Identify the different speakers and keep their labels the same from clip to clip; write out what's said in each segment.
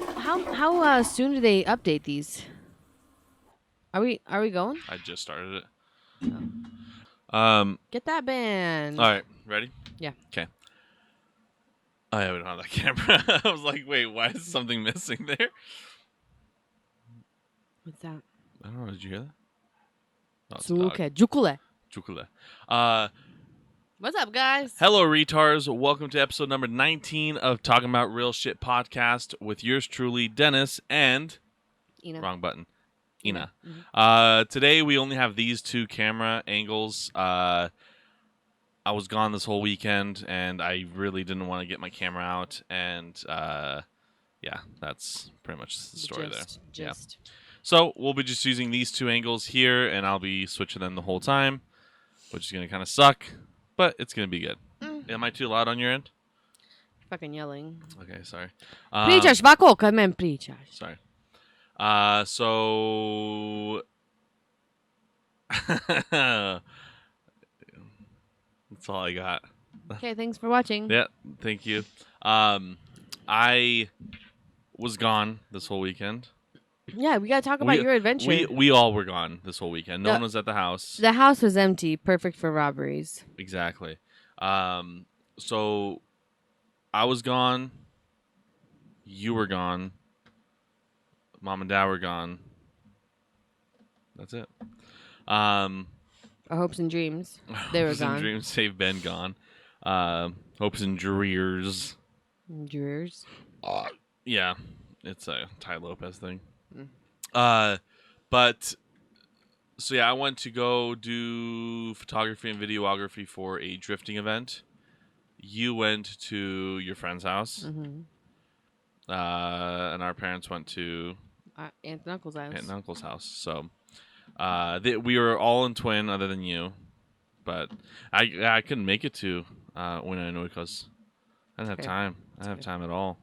Speaker 1: How soon do they update these? Are we going?
Speaker 2: I just started it.
Speaker 1: Get that band.
Speaker 2: All right, ready?
Speaker 1: Yeah.
Speaker 2: Okay. Oh yeah, we don't have that camera. I was like, wait, why is something missing there?
Speaker 1: What's that?
Speaker 2: I don't know. Did you hear that? Oh, it's a dog.
Speaker 1: Suke Jukule.
Speaker 2: Chukule.
Speaker 1: What's up, guys?
Speaker 2: Hello, retards. Welcome to episode number 19 of Talking About Real Shit podcast with yours truly, Dennis, and
Speaker 1: Ina.
Speaker 2: wrong button, Ina.
Speaker 1: Mhm.
Speaker 2: Today we only have these two camera angles. I was gone this whole weekend, and I really didn't want to get my camera out, and yeah, that's pretty much the story there. Yeah. So we'll be just using these two angles here, and I'll be switching them the whole time, which is gonna kind of suck, but it's gonna be good. Am I too loud on your end?
Speaker 1: Fucking yelling.
Speaker 2: Okay, sorry.
Speaker 1: Pričaš, vako kad men pričaš.
Speaker 2: Sorry. So that's all I got.
Speaker 1: Okay, thanks for watching.
Speaker 2: Yeah, thank you. I was gone this whole weekend.
Speaker 1: Yeah, we gotta talk about your adventure.
Speaker 2: We all were gone this whole weekend. No
Speaker 1: The-
Speaker 2: one was at the house.
Speaker 1: The house was empty, perfect for robberies.
Speaker 2: Exactly. So I was gone. You were gone. Mom and Dad were gone. That's it.
Speaker 1: Our hopes and dreams. They were
Speaker 2: Hopes
Speaker 1: gone.
Speaker 2: and dreams have been gone. Hopes and dreams.
Speaker 1: Drears.
Speaker 2: Yeah, it's a Ty Lopez thing.
Speaker 1: Mm.
Speaker 2: But so yeah, I went to go do photography and videography for a drifting event. You went to your friend's house,
Speaker 1: Mm-hmm.
Speaker 2: And our parents went to
Speaker 1: Aunt and Uncle's house.
Speaker 2: Aunt and Uncle's house. So we were all in Twin, other than you. But I couldn't make it to Winona because I didn't have time. I didn't have time at all.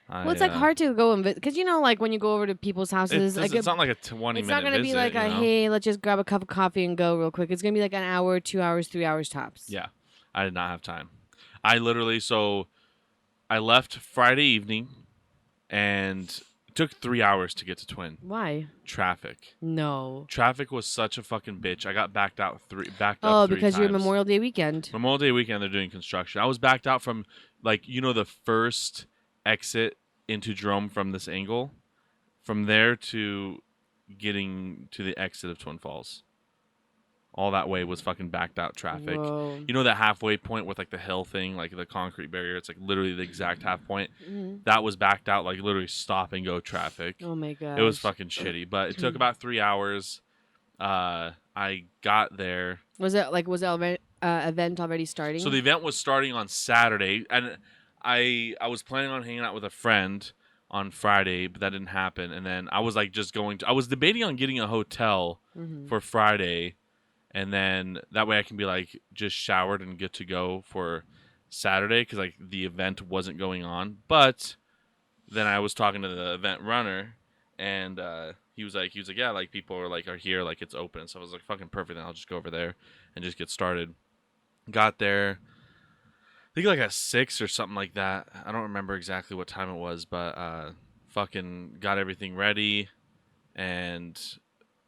Speaker 1: Well, it's like hard to go and visit because like when you go over to people's houses,
Speaker 2: it's not like a 20-minute
Speaker 1: it's not gonna
Speaker 2: visit,
Speaker 1: be like hey, let's just grab a cup of coffee and go real quick. It's gonna be like an hour, 2 hours, 3 hours tops.
Speaker 2: Yeah, I did not have time. I left Friday evening, and it took 3 hours to get to Twin.
Speaker 1: Why?
Speaker 2: Traffic.
Speaker 1: No.
Speaker 2: Traffic was such a fucking bitch. I got backed up three
Speaker 1: because
Speaker 2: times.
Speaker 1: you're Memorial Day weekend.
Speaker 2: Memorial Day weekend, they're doing construction. I was backed out from the first exit into Jerome from this angle, from there to getting to the exit of Twin Falls. All that way was fucking backed out traffic.
Speaker 1: Whoa.
Speaker 2: You know that halfway point with like the hill thing, like the concrete barrier? It's like literally the exact half point.
Speaker 1: Mm-hmm.
Speaker 2: That was backed out, like literally stop and go traffic.
Speaker 1: Oh my god.
Speaker 2: It was fucking shitty, but it took about 3 hours. I got there.
Speaker 1: Was the event already starting?
Speaker 2: So the event was starting on Saturday, and I was planning on hanging out with a friend on Friday, but that didn't happen. And then I was like I was debating on getting a hotel for Friday, and then that way I can be like just showered and good to go for Saturday because like the event wasn't going on. But then I was talking to the event runner, and he was like yeah, like people are here, like it's open. So I was like fucking perfect. Then I'll just go over there and just get started. Got there. I think like at 6 or something like that. I don't remember exactly what time it was, but fucking got everything ready, and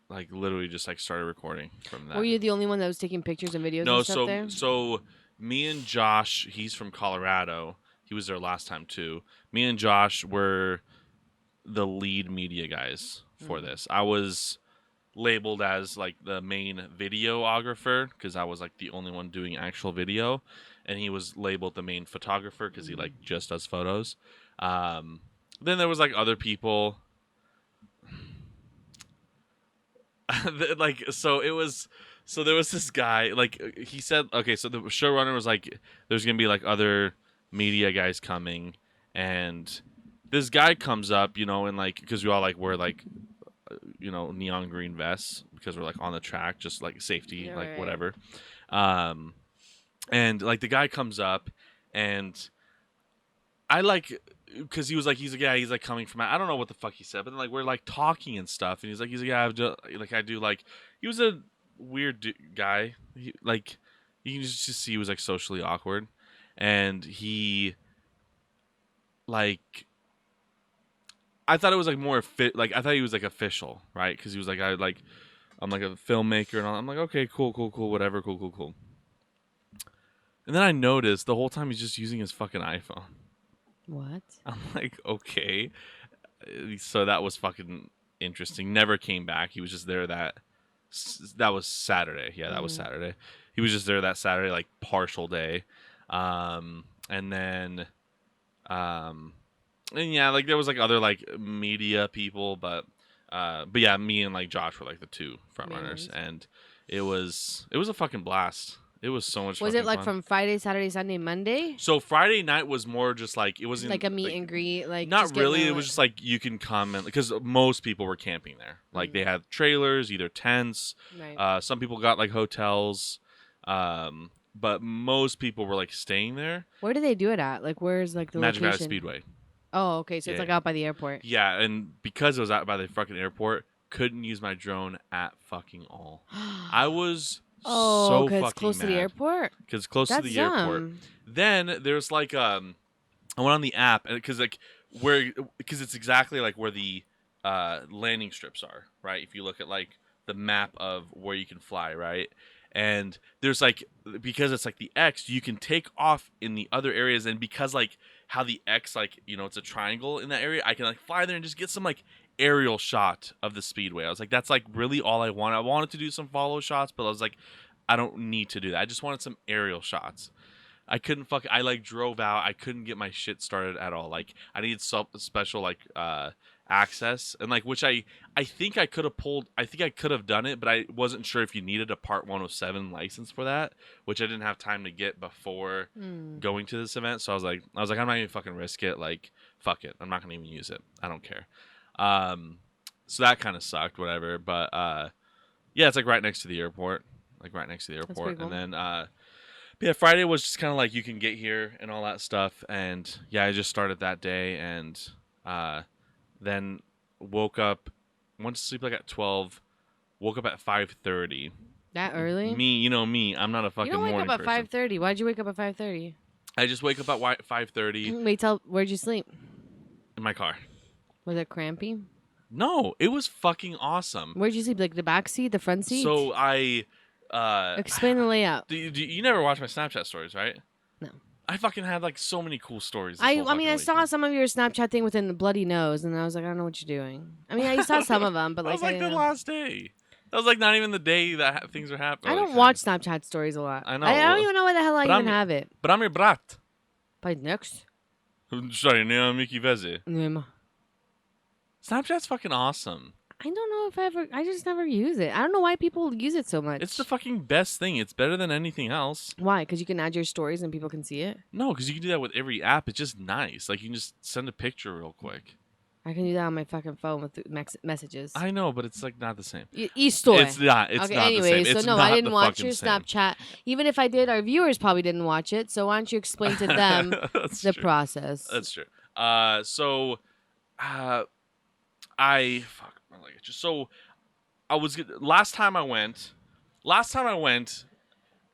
Speaker 2: like literally just like started recording from that.
Speaker 1: Were you the only one that was taking pictures and videos
Speaker 2: No,
Speaker 1: and stuff there?
Speaker 2: so me and Josh, he's from Colorado. He was there last time too. Me and Josh were the lead media guys for this. I was labeled as like the main videographer because I was like the only one doing actual video, and he was labeled the main photographer because he like just does photos. Then there was like other people. So there was this guy, like he said, okay, so the showrunner was like, there's gonna be like other media guys coming, and this guy comes up, and like because we all like wear like neon green vests because we're like on the track, just like safety,
Speaker 1: Yeah,
Speaker 2: like
Speaker 1: right.
Speaker 2: whatever. And like the guy comes up, and I like because he's like yeah, he's like coming from, I don't know what the fuck he said, but then like we're like talking and stuff, and he's like yeah, I do like, he was a weird guy. He, like you can just see he was like socially awkward, and he like I thought it was like more like I thought he was like official, right? Because he was like I'm like a filmmaker and all. I'm like, okay, cool, whatever, cool. And then I noticed the whole time he's just using his fucking iPhone.
Speaker 1: What?
Speaker 2: I'm like, okay. So that was fucking interesting. Never came back. He was just there that was Saturday. Yeah, that was Saturday. He was just there that Saturday, like partial day. And then and yeah, like there was like other like media people, but yeah, me and like Josh were like the two front runners,
Speaker 1: Main ones.
Speaker 2: and it was a fucking blast. It was so much
Speaker 1: Was it
Speaker 2: fucking
Speaker 1: like
Speaker 2: fun.
Speaker 1: from Friday, Saturday, Sunday, Monday?
Speaker 2: So Friday night was more just like it wasn't
Speaker 1: Like a meet and greet, like
Speaker 2: not
Speaker 1: just getting
Speaker 2: really.
Speaker 1: to
Speaker 2: It was just like you can come and because most people were camping there. Like they had trailers, either tents.
Speaker 1: right.
Speaker 2: Some people got like hotels, but most people were like staying there.
Speaker 1: Where do they do it at? Like, where's like the
Speaker 2: Magic Valley
Speaker 1: location?
Speaker 2: Speedway.
Speaker 1: Oh, okay. So it's
Speaker 2: Yeah.
Speaker 1: like out by the airport.
Speaker 2: Yeah, and because it was out by the fucking airport, couldn't use my drone at fucking all. I was so
Speaker 1: because
Speaker 2: fucking
Speaker 1: it's close
Speaker 2: mad.
Speaker 1: to the airport.
Speaker 2: Because close
Speaker 1: That's
Speaker 2: to the airport.
Speaker 1: dumb.
Speaker 2: Then there's like I went on the app because like because it's exactly like where the landing strips are, right? If you look at like the map of where you can fly, right? And there's like because it's like the X, you can take off in the other areas, and because like how the X like it's a triangle in that area, I can like fly there and just get some like aerial shot of the speedway. I was like, that's like really all I want. I wanted to do some follow shots, but I was like, I don't need to do that. I just wanted some aerial shots. I like drove out. I couldn't get my shit started at all. Like I needed special like access and like which I think I could have pulled. I think I could have done it, but I wasn't sure if you needed a Part 107 license for that, which I didn't have time to get before going to this event. So I was like I'm not even fucking risk it. Like fuck it. I'm not gonna even use it. I don't care. So that kind of sucked. Whatever. But yeah, it's like right next to the airport. Like right next to the airport,
Speaker 1: cool.
Speaker 2: and then. Yeah, Friday was just kind of like you can get here and all that stuff, and yeah, I just started that day, and then woke up, went to sleep like at 12, woke up at 5:30.
Speaker 1: That early?
Speaker 2: Me, I'm not a fucking
Speaker 1: You don't wake
Speaker 2: morning
Speaker 1: up at
Speaker 2: person.
Speaker 1: 5:30. Why'd you wake up at 5:30?
Speaker 2: I just wake up at 5:30
Speaker 1: Wait, where'd you sleep?
Speaker 2: in my car.
Speaker 1: Was it crampy?
Speaker 2: No, it was fucking awesome.
Speaker 1: Where'd you sleep? Like the back seat, the front seat?
Speaker 2: So I
Speaker 1: Explain the layout.
Speaker 2: you never watch my Snapchat stories, right?
Speaker 1: No.
Speaker 2: I fucking had like so many cool stories.
Speaker 1: I mean, I saw some of your Snapchat thing within the bloody nose, and I was like, I don't know what you're doing. I mean, I saw some of them, but
Speaker 2: that was
Speaker 1: like,
Speaker 2: like the last day. That was like not even the day that things were happening.
Speaker 1: I don't watch Snapchat stories a lot.
Speaker 2: I know.
Speaker 1: I don't even know why the hell I
Speaker 2: But
Speaker 1: even have it.
Speaker 2: But I'm your brat.
Speaker 1: By next.
Speaker 2: Sorry, nie Mickey Veze.
Speaker 1: I
Speaker 2: Snapchat's fucking awesome.
Speaker 1: don't know if I just never use it. I don't know why people use it so much.
Speaker 2: It's the fucking best thing. It's better than anything else.
Speaker 1: Why? Because you can add your stories and people can see it?
Speaker 2: No, because you can do that with every app. It's just nice. Like you can just send a picture real quick.
Speaker 1: I can do that on my fucking phone with messages.
Speaker 2: I know, but it's like not the same.
Speaker 1: E-store.
Speaker 2: It's not. It's
Speaker 1: okay,
Speaker 2: not
Speaker 1: anyway,
Speaker 2: the same.
Speaker 1: so
Speaker 2: It's
Speaker 1: no,
Speaker 2: not
Speaker 1: I didn't
Speaker 2: the
Speaker 1: watch
Speaker 2: fucking
Speaker 1: your
Speaker 2: same.
Speaker 1: Snapchat. Even if I did, our viewers probably didn't watch it. So why don't you explain to them
Speaker 2: That's
Speaker 1: the
Speaker 2: true.
Speaker 1: process?
Speaker 2: That's true. So, I fuck my luggage. So, I was last time I went,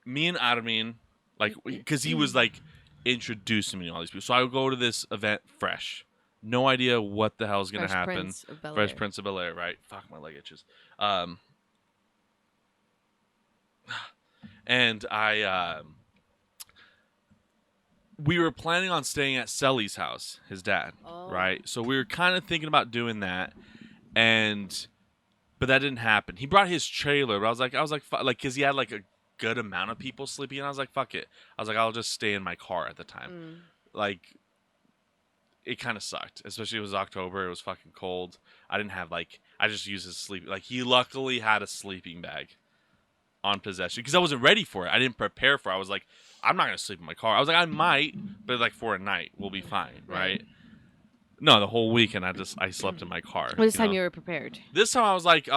Speaker 2: me and Armin, like, because he was like introducing me to all these people. So I would go to this event fresh, no idea what the hell is gonna
Speaker 1: Fresh
Speaker 2: happen.
Speaker 1: Prince of Bel-Air.
Speaker 2: Fresh Prince of Bel-Air, right? Fuck my leg itches. And we were planning on staying at Sully's house, his dad, right? So we were kind of thinking about doing that, but that didn't happen. He brought his trailer, but I was like, because he had like a good amount of people sleeping, and I was like, fuck it. I was like, I'll just stay in my car at the time. Like, it kind of sucked, especially it was October. It was fucking cold. I didn't have I just used his sleep. Like, he luckily had a sleeping bag on possession because I wasn't ready for it. I didn't prepare for it. I was like, I'm not gonna sleep in my car. I was like, I might, but like for a night, we'll be fine, right? No, the whole weekend I slept in my car.
Speaker 1: Well, this time you were prepared.
Speaker 2: This time I was like,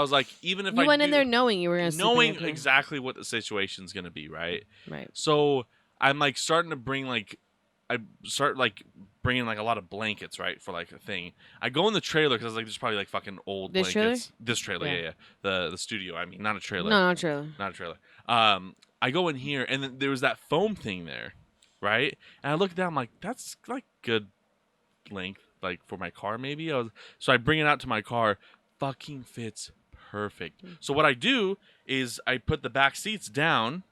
Speaker 2: even if
Speaker 1: you went in there knowing you were gonna sleep
Speaker 2: knowing
Speaker 1: in your car.
Speaker 2: exactly what the situation's gonna be, right?
Speaker 1: Right.
Speaker 2: So I'm like starting to bring bringing like a lot of blankets, right, for like a thing. I go in the trailer because I was like, there's probably like fucking old
Speaker 1: This
Speaker 2: blankets.
Speaker 1: trailer?
Speaker 2: This trailer, yeah. The studio. I mean, not a trailer.
Speaker 1: No, not trailer.
Speaker 2: Not a trailer. I go in here, and then there was that foam thing there, right? And I look down, I'm like, that's like good length. like for my car maybe. So I bring it out to my car, fucking fits perfect. So what I do is I put the back seats down,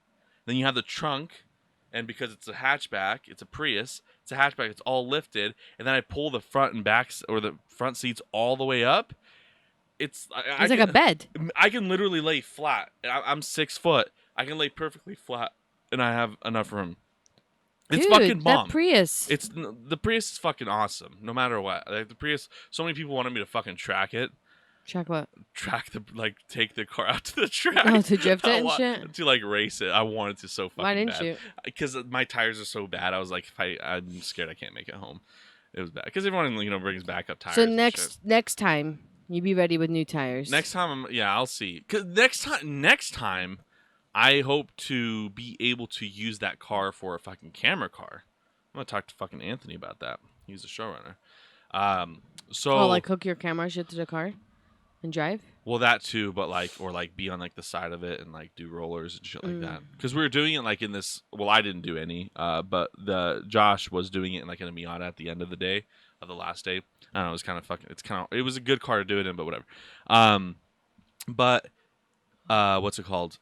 Speaker 2: then you have the trunk, and because it's a hatchback, it's a Prius, it's a hatchback, it's all lifted, and then I pull the front and backs or the front seats all the way up. It's
Speaker 1: It's like a bed.
Speaker 2: I can literally lay flat. I'm 6 foot. I can lay perfectly flat, and I have enough room. It's
Speaker 1: Dude,
Speaker 2: fucking bomb.
Speaker 1: that Prius.
Speaker 2: The Prius is fucking awesome. No matter what, like the Prius. So many people wanted me to fucking track it.
Speaker 1: Track what?
Speaker 2: Take the car out to the track.
Speaker 1: Oh, to drift it and shit?
Speaker 2: To like race it. I wanted to so fucking
Speaker 1: Why didn't
Speaker 2: bad.
Speaker 1: you?
Speaker 2: Because my tires are so bad. I was like, I'm scared I can't make it home. It was bad. Because everyone, brings backup tires.
Speaker 1: So
Speaker 2: and
Speaker 1: next time, you be ready with new tires.
Speaker 2: next time, I'll see. Because next time, I hope to be able to use that car for a fucking camera car. I'm gonna talk to fucking Anthony about that. He's the showrunner. So
Speaker 1: like hook your camera shit to the car and drive?
Speaker 2: Well, that too, but or be on the side of it and do rollers and shit like that. Because we were doing it in this. Well, I didn't do any. But Josh was doing it in a Miata at the end of the day, of the last day. I don't know. It was kind of fucking. It was a good car to do it in, but whatever. But what's it called?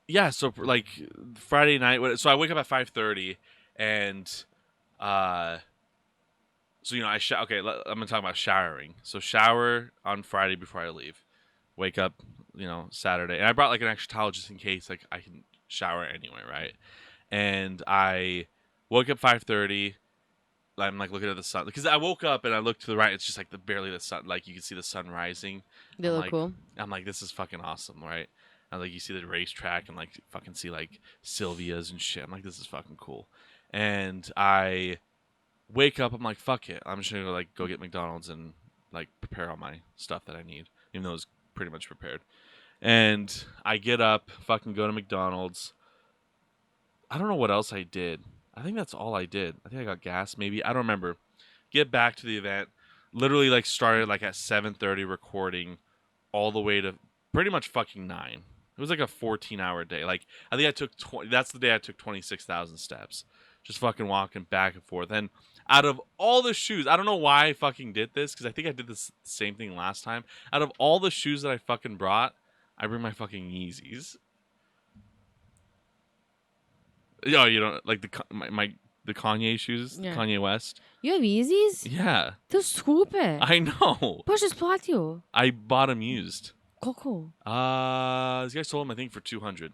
Speaker 2: Yeah. So Friday night. So I wake up at 5:30, and so okay. I'm gonna talk about showering. So shower on Friday before I leave. Wake up, Saturday, and I brought an extra towel just in case I can shower anyway, right? And I woke up 5:30. I'm looking at the sun because I woke up and I looked to the right. It's just barely the sun. You can see the sun rising.
Speaker 1: They look cool.
Speaker 2: I'm this is fucking awesome, right? And you see the racetrack and fucking see Sylvia's and shit. I'm this is fucking cool. And I wake up. I'm fuck it. I'm just gonna go get McDonald's and prepare all my stuff that I need, even though it's pretty much prepared. And I get up, fucking go to McDonald's. I don't know what else I did. I think that's all I did. I think I got gas, maybe. I don't remember. Get back to the event. Literally started at 7:30 recording all the way to pretty much fucking 9. It was a 14-hour day. I think I took 20. That's the day I took 26,000 steps. Just fucking walking back and forth. And out of all the shoes, I don't know why I fucking did this, because I think I did this same thing last time. Out of all the shoes that I fucking brought, I bring my fucking Yeezys. Yo, you don't the Kanye shoes,
Speaker 1: Yeah.
Speaker 2: Kanye West.
Speaker 1: You have Yeezys?
Speaker 2: Yeah,
Speaker 1: To super.
Speaker 2: I know.
Speaker 1: Proszę spłacił.
Speaker 2: I bought them used.
Speaker 1: Koliko?
Speaker 2: This guy sold them I think for 200.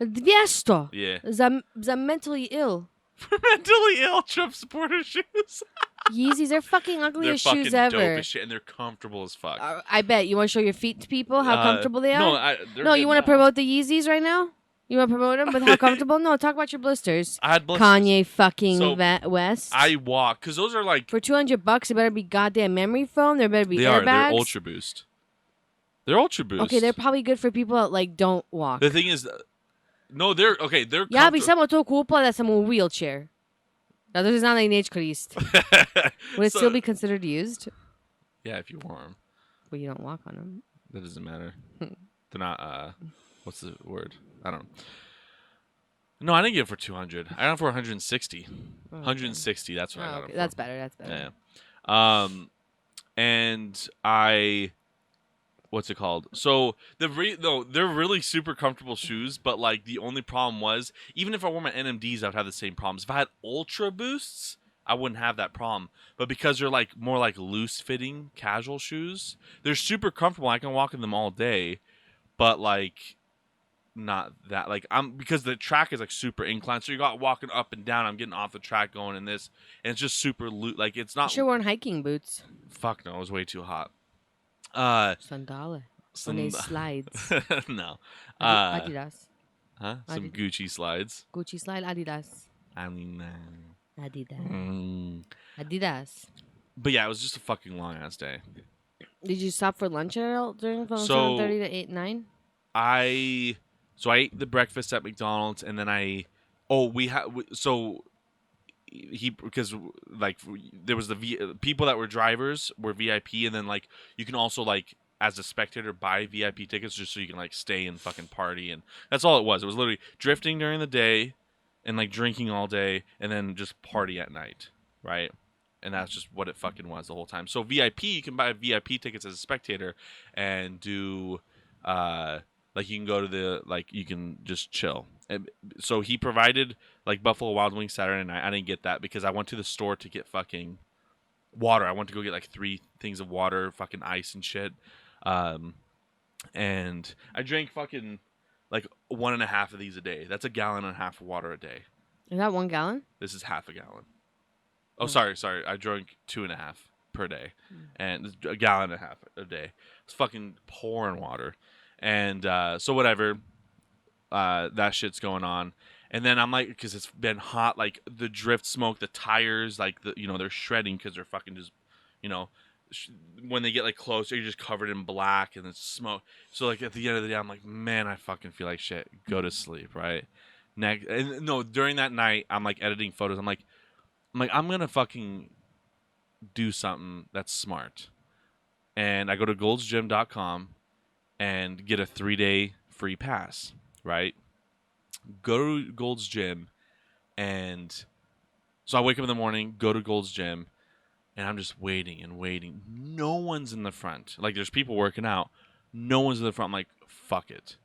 Speaker 1: 200.
Speaker 2: Yeah.
Speaker 1: Za mentally ill.
Speaker 2: For mentally ill Trump supporter shoes.
Speaker 1: Yeezys are fucking
Speaker 2: They're
Speaker 1: ugliest
Speaker 2: fucking
Speaker 1: shoes
Speaker 2: dope
Speaker 1: ever.
Speaker 2: as shit, and they're comfortable as fuck.
Speaker 1: I bet. You want to show your feet to people how comfortable they are?
Speaker 2: No,
Speaker 1: You want to promote the Yeezys right now? You want to promote them with how comfortable? No, talk about your blisters.
Speaker 2: I had blisters.
Speaker 1: Kanye fucking
Speaker 2: So,
Speaker 1: West.
Speaker 2: I walk because those are
Speaker 1: For $200, it better be goddamn memory foam. There better be
Speaker 2: they
Speaker 1: airbags.
Speaker 2: are. They're Ultra Boost. They're Ultra Boost.
Speaker 1: Okay, they're probably good for people that don't walk.
Speaker 2: The thing is, no, they're okay. They're
Speaker 1: Ja bih samo to kupila da sam u wheelchair. Zato što znam da ih neću koristiti. Would it still be considered used?
Speaker 2: Yeah, if you wore them.
Speaker 1: But you don't walk on them.
Speaker 2: That doesn't matter. They're not. What's the word? I don't know. No, I didn't get it for 200. I got it for 160. 160. That's what I got it for.
Speaker 1: That's better. That's better.
Speaker 2: Yeah. And I. What's it called? So they're really super comfortable shoes, but the only problem was, even if I wore my NMDs, I would have the same problems. If I had Ultra Boosts, I wouldn't have that problem. But because they're more loose fitting casual shoes, they're super comfortable. I can walk in them all day, but not that because the track is super inclined, so you got walking up and down. I'm getting off the track going in this, and it's just super loose. It's not.
Speaker 1: You should have worn hiking boots.
Speaker 2: Fuck no, it was way too hot.
Speaker 1: Sandale. On these slides.
Speaker 2: No.
Speaker 1: Adidas.
Speaker 2: Huh? Some Gucci slides.
Speaker 1: Gucci slide Adidas.
Speaker 2: I mean,
Speaker 1: Adidas. Adidas.
Speaker 2: But yeah, it was just a fucking long ass day.
Speaker 1: Did you stop for lunch at all during from
Speaker 2: So,
Speaker 1: 7:30 to 8, 9?
Speaker 2: I ate the breakfast at McDonald's, and then because there was people that were drivers were VIP, and then you can also as a spectator buy VIP tickets just so you can stay and fucking party, and that's all it was. It was literally drifting during the day and drinking all day and then just party at night, right? and that's just what it fucking was the whole time. So VIP, you can buy VIP tickets as a spectator and do like you can go to the like you can just chill. And so he provided like Buffalo Wild Wings Saturday night. I didn't get that because I went to the store to get fucking water. I went to go get like 3 things of water, fucking ice and shit. And I drank fucking like 1.5 of these a day. That's a gallon and a half of water a day.
Speaker 1: Is that 1 gallon?
Speaker 2: This is half a gallon. Oh, sorry. I drank 2.5 per day, and a gallon and a half a day. It's fucking pouring water, and so whatever. That shit's going on, and then I'm like, because it's been hot, like the drift smoke, the tires, like they're shredding because they're fucking just, you know, when they get like closer, you're just covered in black and it's smoke. So like at the end of the day, I'm like, man, I fucking feel like shit. Go to sleep, right? During that night, I'm like editing photos. I'm like, I'm gonna fucking do something that's smart. And I go to goldsgym.com and get a 3-day free pass, right? Go to Gold's Gym, and so I wake up in the morning, go to Gold's Gym, and I'm just waiting and waiting. No one's in the front. Like, there's people working out. No one's in the front. I'm like, fuck it.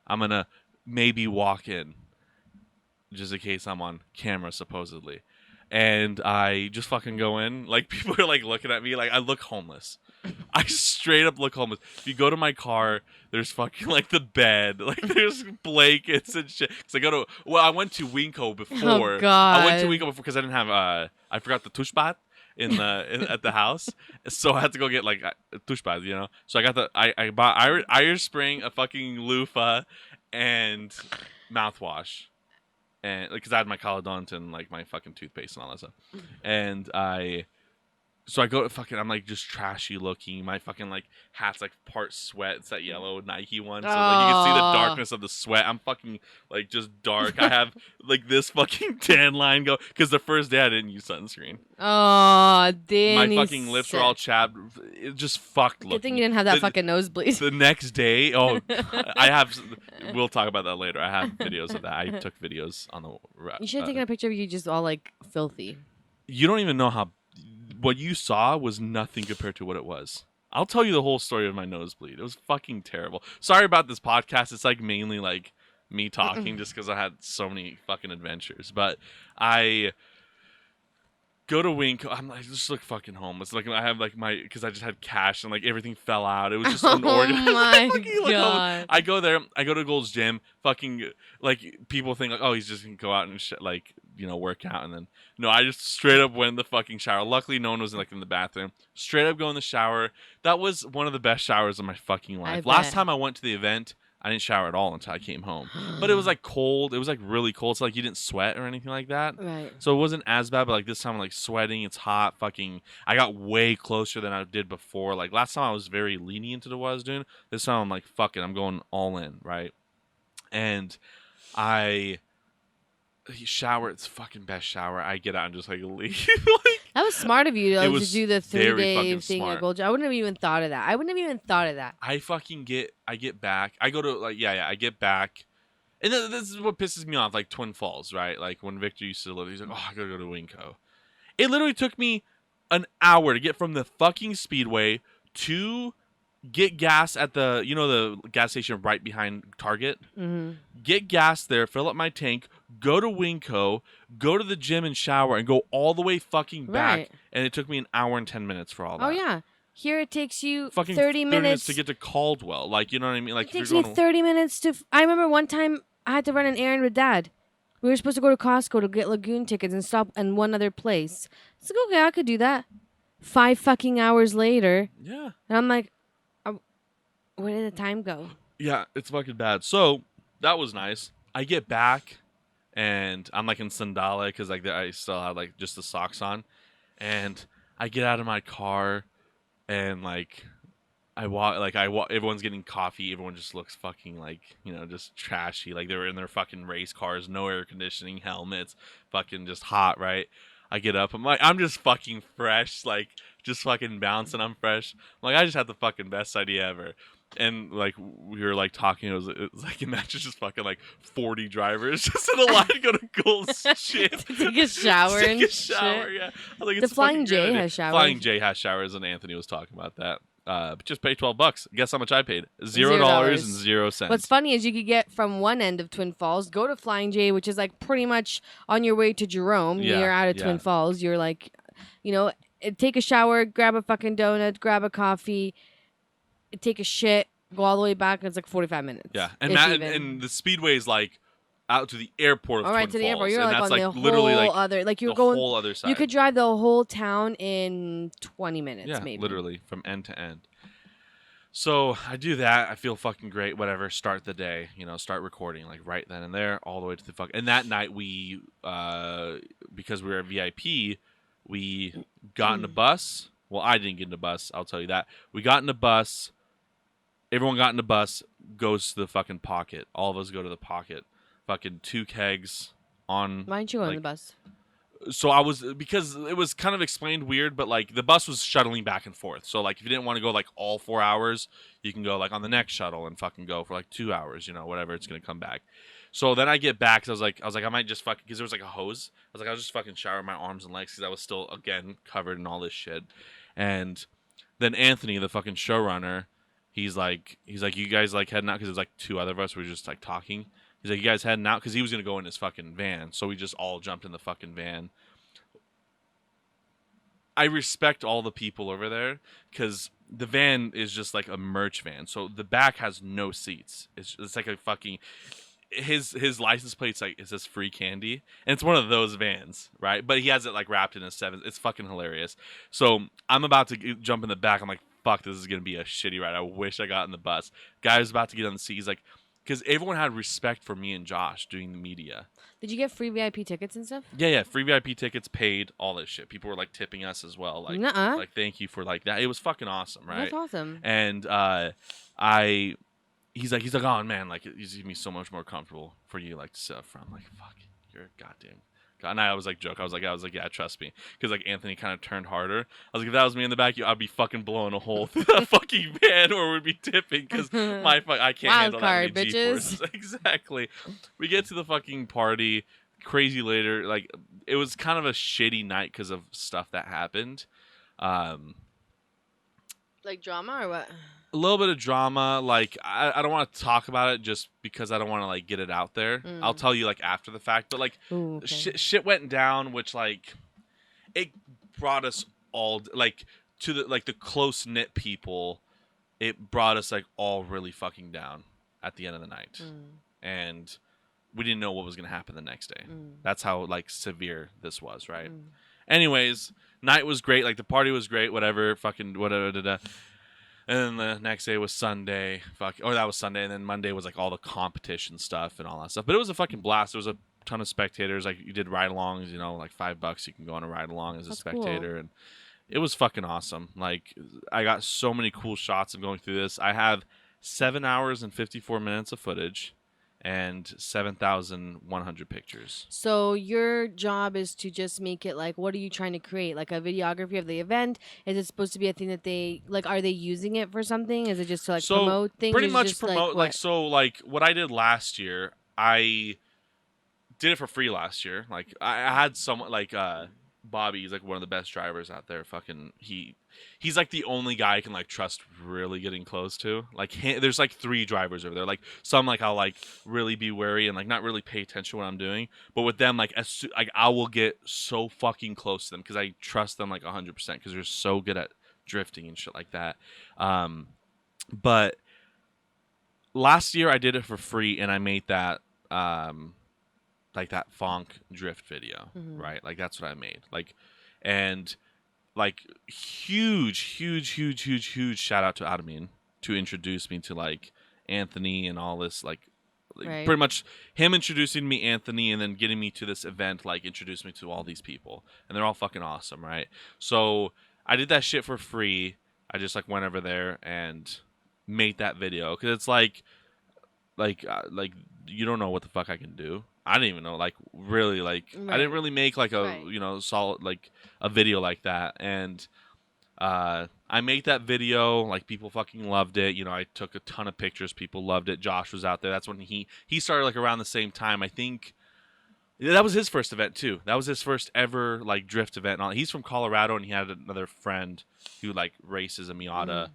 Speaker 2: I'm gonna maybe walk in, just in case I'm on camera, supposedly. And I just fucking go in. Like, people are, like, looking at me. Like, I look homeless. I straight up look homeless. If you go to my car, there's fucking, like, the bed. Like, there's blankets and shit. Because I went to Winco before.
Speaker 1: Oh, God.
Speaker 2: I went to Winco before because I didn't have, I forgot the tushbat at the house. So I had to go get, like, a tushbat, you know? So I got I bought Irish Spring, a fucking loofah, and mouthwash. And because I had my Caladont and like my fucking toothpaste and all that stuff, and I go fucking, I'm like just trashy looking. My fucking like hat's like part sweat. It's that yellow Nike one, so like you can see the darkness of the sweat. I'm fucking like just dark. I have like this fucking tan line go because the first day I didn't use sunscreen.
Speaker 1: Oh, Denis.
Speaker 2: My fucking lips were all chapped. It just fucked looking.
Speaker 1: Good thing you didn't have that fucking nosebleed.
Speaker 2: The next day, we'll talk about that later. I have videos of that. I took videos on the.
Speaker 1: You should have taken a picture of you just all like filthy.
Speaker 2: You don't even know what you saw was nothing compared to what it was. I'll tell you the whole story of my nosebleed. It was fucking terrible. Sorry about this podcast. It's like mainly like me talking just because I had so many fucking adventures. But I go to Wink. I'm like, just look fucking homeless. Like I have like because I just had cash and like everything fell out. It was just unorganized.
Speaker 1: Oh my God.
Speaker 2: I go there. I go to Gold's Gym. Fucking like people think like, oh, he's just gonna go out and like work out, and then no, I just straight up went in the fucking shower. Luckily, no one was like in the bathroom. Straight up go in the shower. That was one of the best showers of my fucking life. Last time I went to the event, I didn't shower at all until I came home. But it was like cold. It was like really cold. So like you didn't sweat or anything like that.
Speaker 1: Right.
Speaker 2: So it wasn't as bad. But like this time I'm like sweating. It's hot. Fucking. I got way closer than I did before. Like last time I was very lenient to what I was doing. This time I'm like fuck it. I'm going all in. Right. And I shower. It's fucking best shower. I get out and just like leave. Like,
Speaker 1: that was smart of you though, to do the 3-day thing
Speaker 2: smart.
Speaker 1: at Gold Gym. I wouldn't have even thought of that.
Speaker 2: I get back. I go to like I get back, and this is what pisses me off. Like Twin Falls, right? Like when Victor used to live, he's like, oh, I gotta go to Winco. It literally took me an hour to get from the fucking Speedway to get gas at the the gas station right behind Target.
Speaker 1: Mm-hmm.
Speaker 2: Get gas there, fill up my tank, go to Winco, go to the gym and shower, and go all the way fucking back. Right. And it took me an hour and 10 minutes for all that.
Speaker 1: Oh yeah, here it takes you
Speaker 2: fucking
Speaker 1: 30 minutes
Speaker 2: to get to Caldwell. Like, you know what I mean? Like
Speaker 1: it takes me 30 minutes to. I remember one time I had to run an errand with Dad. We were supposed to go to Costco to get Lagoon tickets and stop in one other place. It's like, okay, I could do that. 5 fucking hours later.
Speaker 2: Yeah.
Speaker 1: And I'm like, where did the time go?
Speaker 2: Yeah, it's fucking bad. So that was nice. I get back and I'm like in sandala because like I still had like just the socks on, and I get out of my car and like I walk. Everyone's getting coffee. Everyone just looks fucking like just trashy. Like they were in their fucking race cars, no air conditioning, helmets, fucking just hot, right? I get up. I'm just fucking fresh, like just fucking bouncing. I'm fresh. I'm like I just had the fucking best idea ever. And like we were like talking, it was like imagine just fucking like 40 drivers just in a line to go to Gold's Gym
Speaker 1: To take a shower
Speaker 2: to take
Speaker 1: and
Speaker 2: a shower.
Speaker 1: shit.
Speaker 2: Yeah, I think
Speaker 1: The
Speaker 2: it's a fucking
Speaker 1: Flying
Speaker 2: great
Speaker 1: J
Speaker 2: idea.
Speaker 1: has showers.
Speaker 2: Flying J has showers, and Anthony was talking about that. But just pay $12. Guess how much I paid? $0 and
Speaker 1: $0.
Speaker 2: 0 cents.
Speaker 1: What's funny is you could get from one end of Twin Falls, go to Flying J, which is like pretty much on your way to Jerome.
Speaker 2: Yeah,
Speaker 1: You're out of
Speaker 2: yeah.
Speaker 1: Twin Falls. You're like, take a shower, grab a fucking donut, grab a coffee, take a shit, go all the way back, and it's like 45 minutes.
Speaker 2: Yeah, and
Speaker 1: if
Speaker 2: that
Speaker 1: even.
Speaker 2: and the speedway is like out to the airport of
Speaker 1: all right,
Speaker 2: Twin
Speaker 1: to the
Speaker 2: Falls,
Speaker 1: airport. You're
Speaker 2: and
Speaker 1: like
Speaker 2: that's
Speaker 1: on
Speaker 2: like
Speaker 1: the
Speaker 2: literally
Speaker 1: whole
Speaker 2: like
Speaker 1: other, like you're
Speaker 2: the
Speaker 1: going.
Speaker 2: whole other side.
Speaker 1: You could drive the whole town in 20 minutes,
Speaker 2: yeah,
Speaker 1: maybe.
Speaker 2: literally from end to end. So I do that. I feel fucking great. Whatever. Start the day. Start recording like right then and there, all the way to the fuck. And that night we, because we were a VIP, we got in a bus. Well, I didn't get in a bus. I'll tell you that. We got in a bus. Everyone got in a bus. Goes to the fucking pocket. All of us go to the pocket. Fucking 2 kegs on.
Speaker 1: Why didn't you go on the bus?
Speaker 2: So because it was kind of explained weird, but like the bus was shuttling back and forth. So like if you didn't want to go like all 4 hours, you can go like on the next shuttle and fucking go for like 2 hours, whatever, it's gonna come back. So then I get back, because I was like I might just fucking, because there was like a hose. I was like I'll just fucking shower my arms and legs, because I was still again covered in all this shit. And then Anthony, the fucking showrunner, he's like you guys like heading out, because there's like 2 other of us. We were just like talking. He's like, you guys heading out? Because he was going to go in his fucking van. So we just all jumped in the fucking van. I respect all the people over there, because the van is just like a merch van. So the back has no seats. It's like a fucking... His license plate's like, it says free candy. And it's one of those vans, right? But he has it like wrapped in a 7. It's fucking hilarious. So I'm about to jump in the back. I'm like, fuck, this is going to be a shitty ride. I wish I got in the bus. Guy was about to get on the seat. He's like... Because everyone had respect for me and Josh doing the media.
Speaker 1: Did you get free VIP tickets and stuff?
Speaker 2: Yeah, free VIP tickets, paid, all this shit. People were like tipping us as well, like,
Speaker 1: Nuh-uh.
Speaker 2: like thank you for like that. It was fucking awesome, right?
Speaker 1: That's awesome.
Speaker 2: And he's like, oh man, like it's gonna be so much more comfortable for you, like to sit up front. I'm like, fuck, you're a goddamn. And I was like, joke. I was like, yeah, trust me, because like Anthony kind of turned harder. I was like, if that was me in the back, I'd be fucking blowing a hole through that fucking van, or would be tipping, because I can't handle
Speaker 1: card,
Speaker 2: that many
Speaker 1: bitches.
Speaker 2: G-forces. Exactly. We get to the fucking party. Crazy later, like it was kind of a shitty night because of stuff that happened.
Speaker 1: Like drama or what?
Speaker 2: A little bit of drama. Like I don't want to talk about it just because I don't want to like get it out there. I'll tell you like after the fact. But like shit went down, which like it brought us all like to the close knit people. It brought us like all really fucking down at the end of the night, and we didn't know what was gonna happen the next day. That's how like severe this was, right? Anyways, night was great. Like the party was great. Whatever, fucking whatever. Da-da. And then the next day was Sunday. That was Sunday. And then Monday was like all the competition stuff and all that stuff. But it was a fucking blast. There was a ton of spectators. Like you did ride-alongs, like $5 you can go on a ride-along as a spectator. Cool. And it was fucking awesome. Like I got so many cool shots of going through this. I have 7 hours and 54 minutes of footage and 7,100 pictures.
Speaker 1: So your job is to just make it like, what are you trying to create? Like a videography of the event? Is it supposed to be a thing that they like? Are they using it for something? Is it just to like promote things?
Speaker 2: Pretty much
Speaker 1: just,
Speaker 2: promote. Like what I did last year, I did it for free last year. Like I had someone like Bobby. He's like one of the best drivers out there. Fucking he's like the only guy I can like trust really getting close to. Like there's like 3 drivers over there. Like some like I'll like really be wary and like not really pay attention to what I'm doing. But with them like I will get so fucking close to them because I trust them like 100% because they're so good at drifting and shit like that. But last year I did it for free and I made that like that Fonk drift video, right? Like that's what I made. Like and like huge shout out to Admin to introduce me to like Anthony and all this like right. Pretty much him introducing me Anthony and then getting me to this event like introduced me to all these people and they're all fucking awesome, right? So I did that shit for free. I just like went over there and made that video because it's like you don't know what the fuck I can do. I didn't even know, like, really, like, right. I didn't really make, like, a, right. Solid, like, a video like that, and I made that video, like people fucking loved it. You know, I took a ton of pictures. People loved it. Josh was out there. That's when he started like around the same time. I think that was his first event too. That was his first ever like drift event. And all. He's from Colorado, and he had another friend who like races a Miata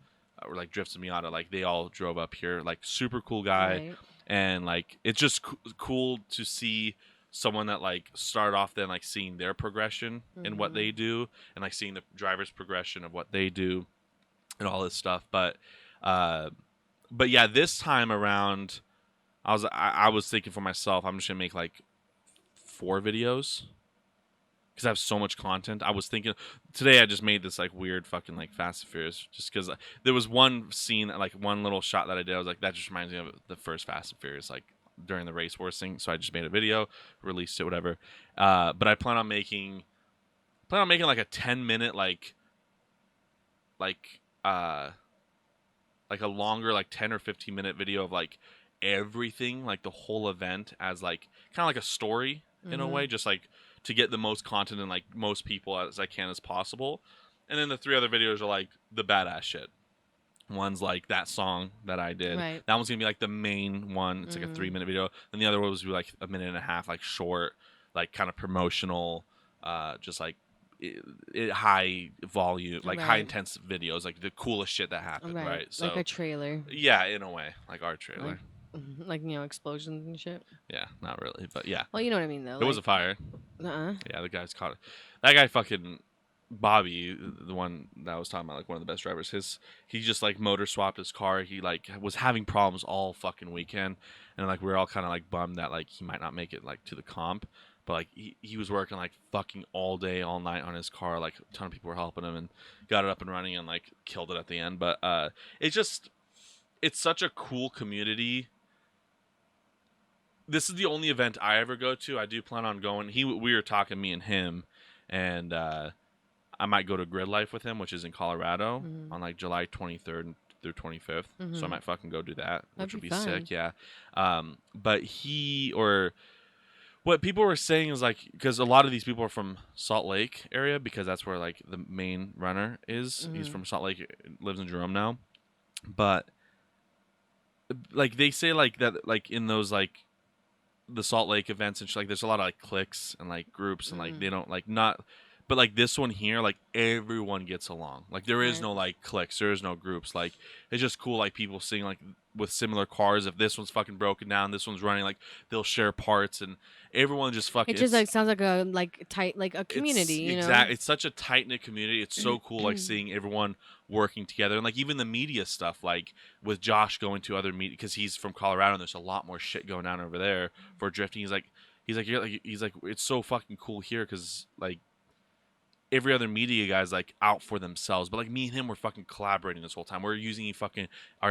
Speaker 2: or like drifts a Miata. Like they all drove up here. Like super cool guy,
Speaker 1: Right.
Speaker 2: and like it's just cool to see someone that like started off then like seeing their progression in what they do, and like seeing the driver's progression of what they do and all this stuff. Uh, but yeah, this time around, I was thinking for myself, I'm just gonna make like 4 videos because I have so much content. I was thinking today I just made this like weird fucking like Fast and Furious just because there was one scene, like one little shot that I did. I was like, that just reminds me of the first Fast and Furious, like during the race horsing. So I just made a video, released it, whatever. But I plan on making like a 10-minute like uh like a longer like 10 or 15-minute video of like everything, like the whole event as like kind of like a story in a way, just like to get the most content and like most people as I can as possible. And then the 3 other videos are like the badass shit. One's like that song that I did.
Speaker 1: Right.
Speaker 2: That one's gonna be like the main one. It's like a 3-minute video. And the other one was like a minute and a half, like short, like kind of promotional, just like high volume, like high
Speaker 1: Right.
Speaker 2: intense videos, like the coolest shit that happened, right? So
Speaker 1: Like a trailer.
Speaker 2: yeah, in a way, like our trailer.
Speaker 1: Like, explosions and shit.
Speaker 2: Yeah, not really, but yeah,
Speaker 1: Well, you know what I mean, though.
Speaker 2: there was a fire. Yeah, the guy's caught it. That guy fucking Bobby, the one that I was talking about, like one of the best drivers. He just like motor swapped his car. He like was having problems all fucking weekend, and like we were all kind of like bummed that like he might not make it like to the comp. But like he was working like fucking all day, all night on his car. Like a ton of people were helping him and got it up and running and like killed it at the end. But it's such a cool community. This is the only event I ever go to. I do plan on going. We were talking, me and him, and I might go to Grid Life with him, which is in Colorado on like July 23rd through 25th. So I might fucking go do that, which would be sick. Yeah. But what people were saying is like, because a lot of these people are from Salt Lake area, because that's where like the main runner is. He's from Salt Lake, lives in Jerome now. But like they say like that, like in those like the Salt Lake events and like there's a lot of like cliques and like groups and like they don't like not, but like this one here, like everyone gets along. Like there is no like cliques, there is no groups. Like it's just cool, like people seeing like with similar cars. If this one's fucking broken down, this one's running, like they'll share parts and everyone just fucking.
Speaker 1: It just like sounds like a tight like a community.
Speaker 2: Exactly, it's such a tight knit community. It's so cool, like seeing everyone working together and like even the media stuff, like with Josh going to other media because he's from Colorado and there's a lot more shit going on over there for drifting. He's like it's so fucking cool here because like every other media guy's like out for themselves, but like me and him were fucking collaborating this whole time. We're using fucking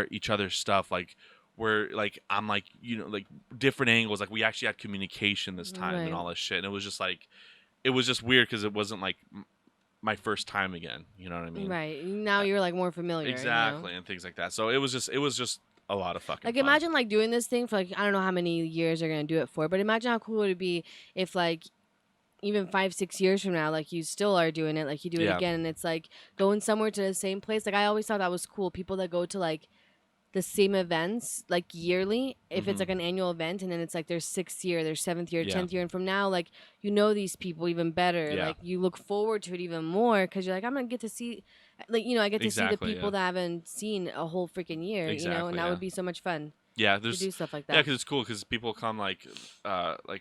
Speaker 2: each other's stuff. Like we're like I'm like like different angles. Like we actually had communication this time and all this shit. And it was just like it was just weird because it wasn't like my first time again. You know what I mean?
Speaker 1: Right. Now you're like more familiar.
Speaker 2: Exactly, and things like that. So it was just a lot of fucking
Speaker 1: like
Speaker 2: fun.
Speaker 1: imagine like doing this thing for like I don't know how many years they're gonna do it for, but imagine how cool it would be if like even 5-6 years from now, like you still are doing it, like you do it again, and it's like going somewhere to the same place. Like I always thought that was cool. People that go to like the same events like yearly, if it's like an annual event, and then it's like their 6th year, their 7th year, 10th year, and from now like these people even better. Like you look forward to it even more because you're like I'm gonna get to see, like I get to see the people that I haven't seen a whole freaking year, and that would be so much fun.
Speaker 2: Yeah,
Speaker 1: to do stuff like that.
Speaker 2: Yeah, because it's cool because people come like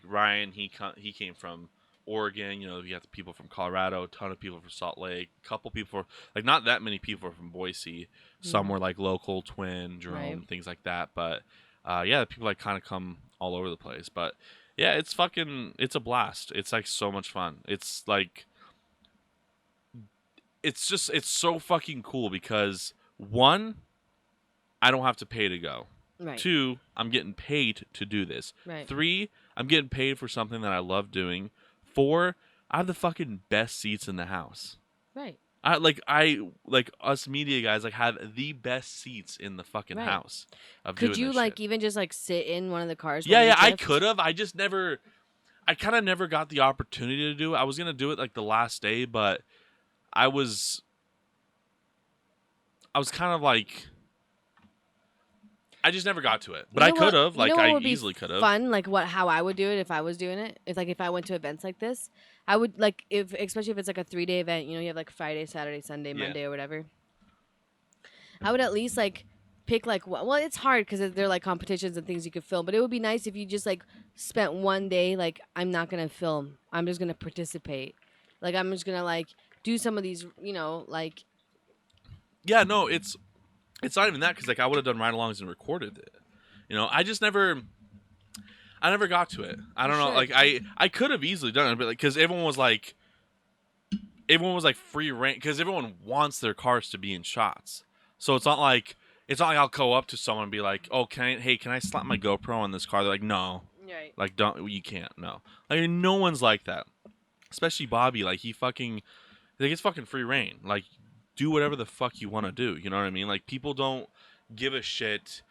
Speaker 2: Ryan. He came from Oregon. You got the people from Colorado, a ton of people from Salt Lake, a couple people like not that many people are from Boise. Some were like local, Twin, Jerome, things like that. But the people like kind of come all over the place. But yeah, it's a blast. It's like so much fun. It's like it's so fucking cool because 1, I don't have to pay to go.
Speaker 1: Right.
Speaker 2: 2, I'm getting paid to do this.
Speaker 1: Right.
Speaker 2: 3, I'm getting paid for something that I love doing. 4, I have the fucking best seats in the house.
Speaker 1: Right.
Speaker 2: I like us media guys like have the best seats in the fucking house.
Speaker 1: Could you like even just like sit in one of the cars?
Speaker 2: Yeah, I could have. I just never. I kind of never got the opportunity to do it. I was gonna do it like the last day, but I was I was kind of like, I just never got to it. But
Speaker 1: You
Speaker 2: I
Speaker 1: know
Speaker 2: could
Speaker 1: what?
Speaker 2: have.
Speaker 1: You know
Speaker 2: Like,
Speaker 1: what
Speaker 2: I
Speaker 1: would be
Speaker 2: easily could have.
Speaker 1: fun? Like how I would do it if I was doing it. It's like if I went to events like this, I would like if especially if it's like a 3-day event. You know, you have like Friday, Saturday, Sunday,
Speaker 2: Yeah.
Speaker 1: Monday, or whatever. I would at least like pick like well, it's hard because they're like competitions and things you could film. But it would be nice if you just like spent one day like I'm not gonna film. I'm just gonna participate. Like I'm just gonna like do some of these. You know, like
Speaker 2: Yeah, no, it's not even that because like I would have done ride-alongs and recorded it. You know, I never got to it. I
Speaker 1: You
Speaker 2: don't know.
Speaker 1: should.
Speaker 2: Like I could have easily done it, but like because everyone was like free reign because everyone wants their cars to be in shots. So it's not like I'll go up to someone and be like, oh, can I slap my GoPro on this car? They're like, no,
Speaker 1: right.
Speaker 2: like don't you can't no. Like no one's like that. Especially Bobby. Like it's fucking free reign. Like do whatever the fuck you want to do. You know what I mean? Like people don't give a shit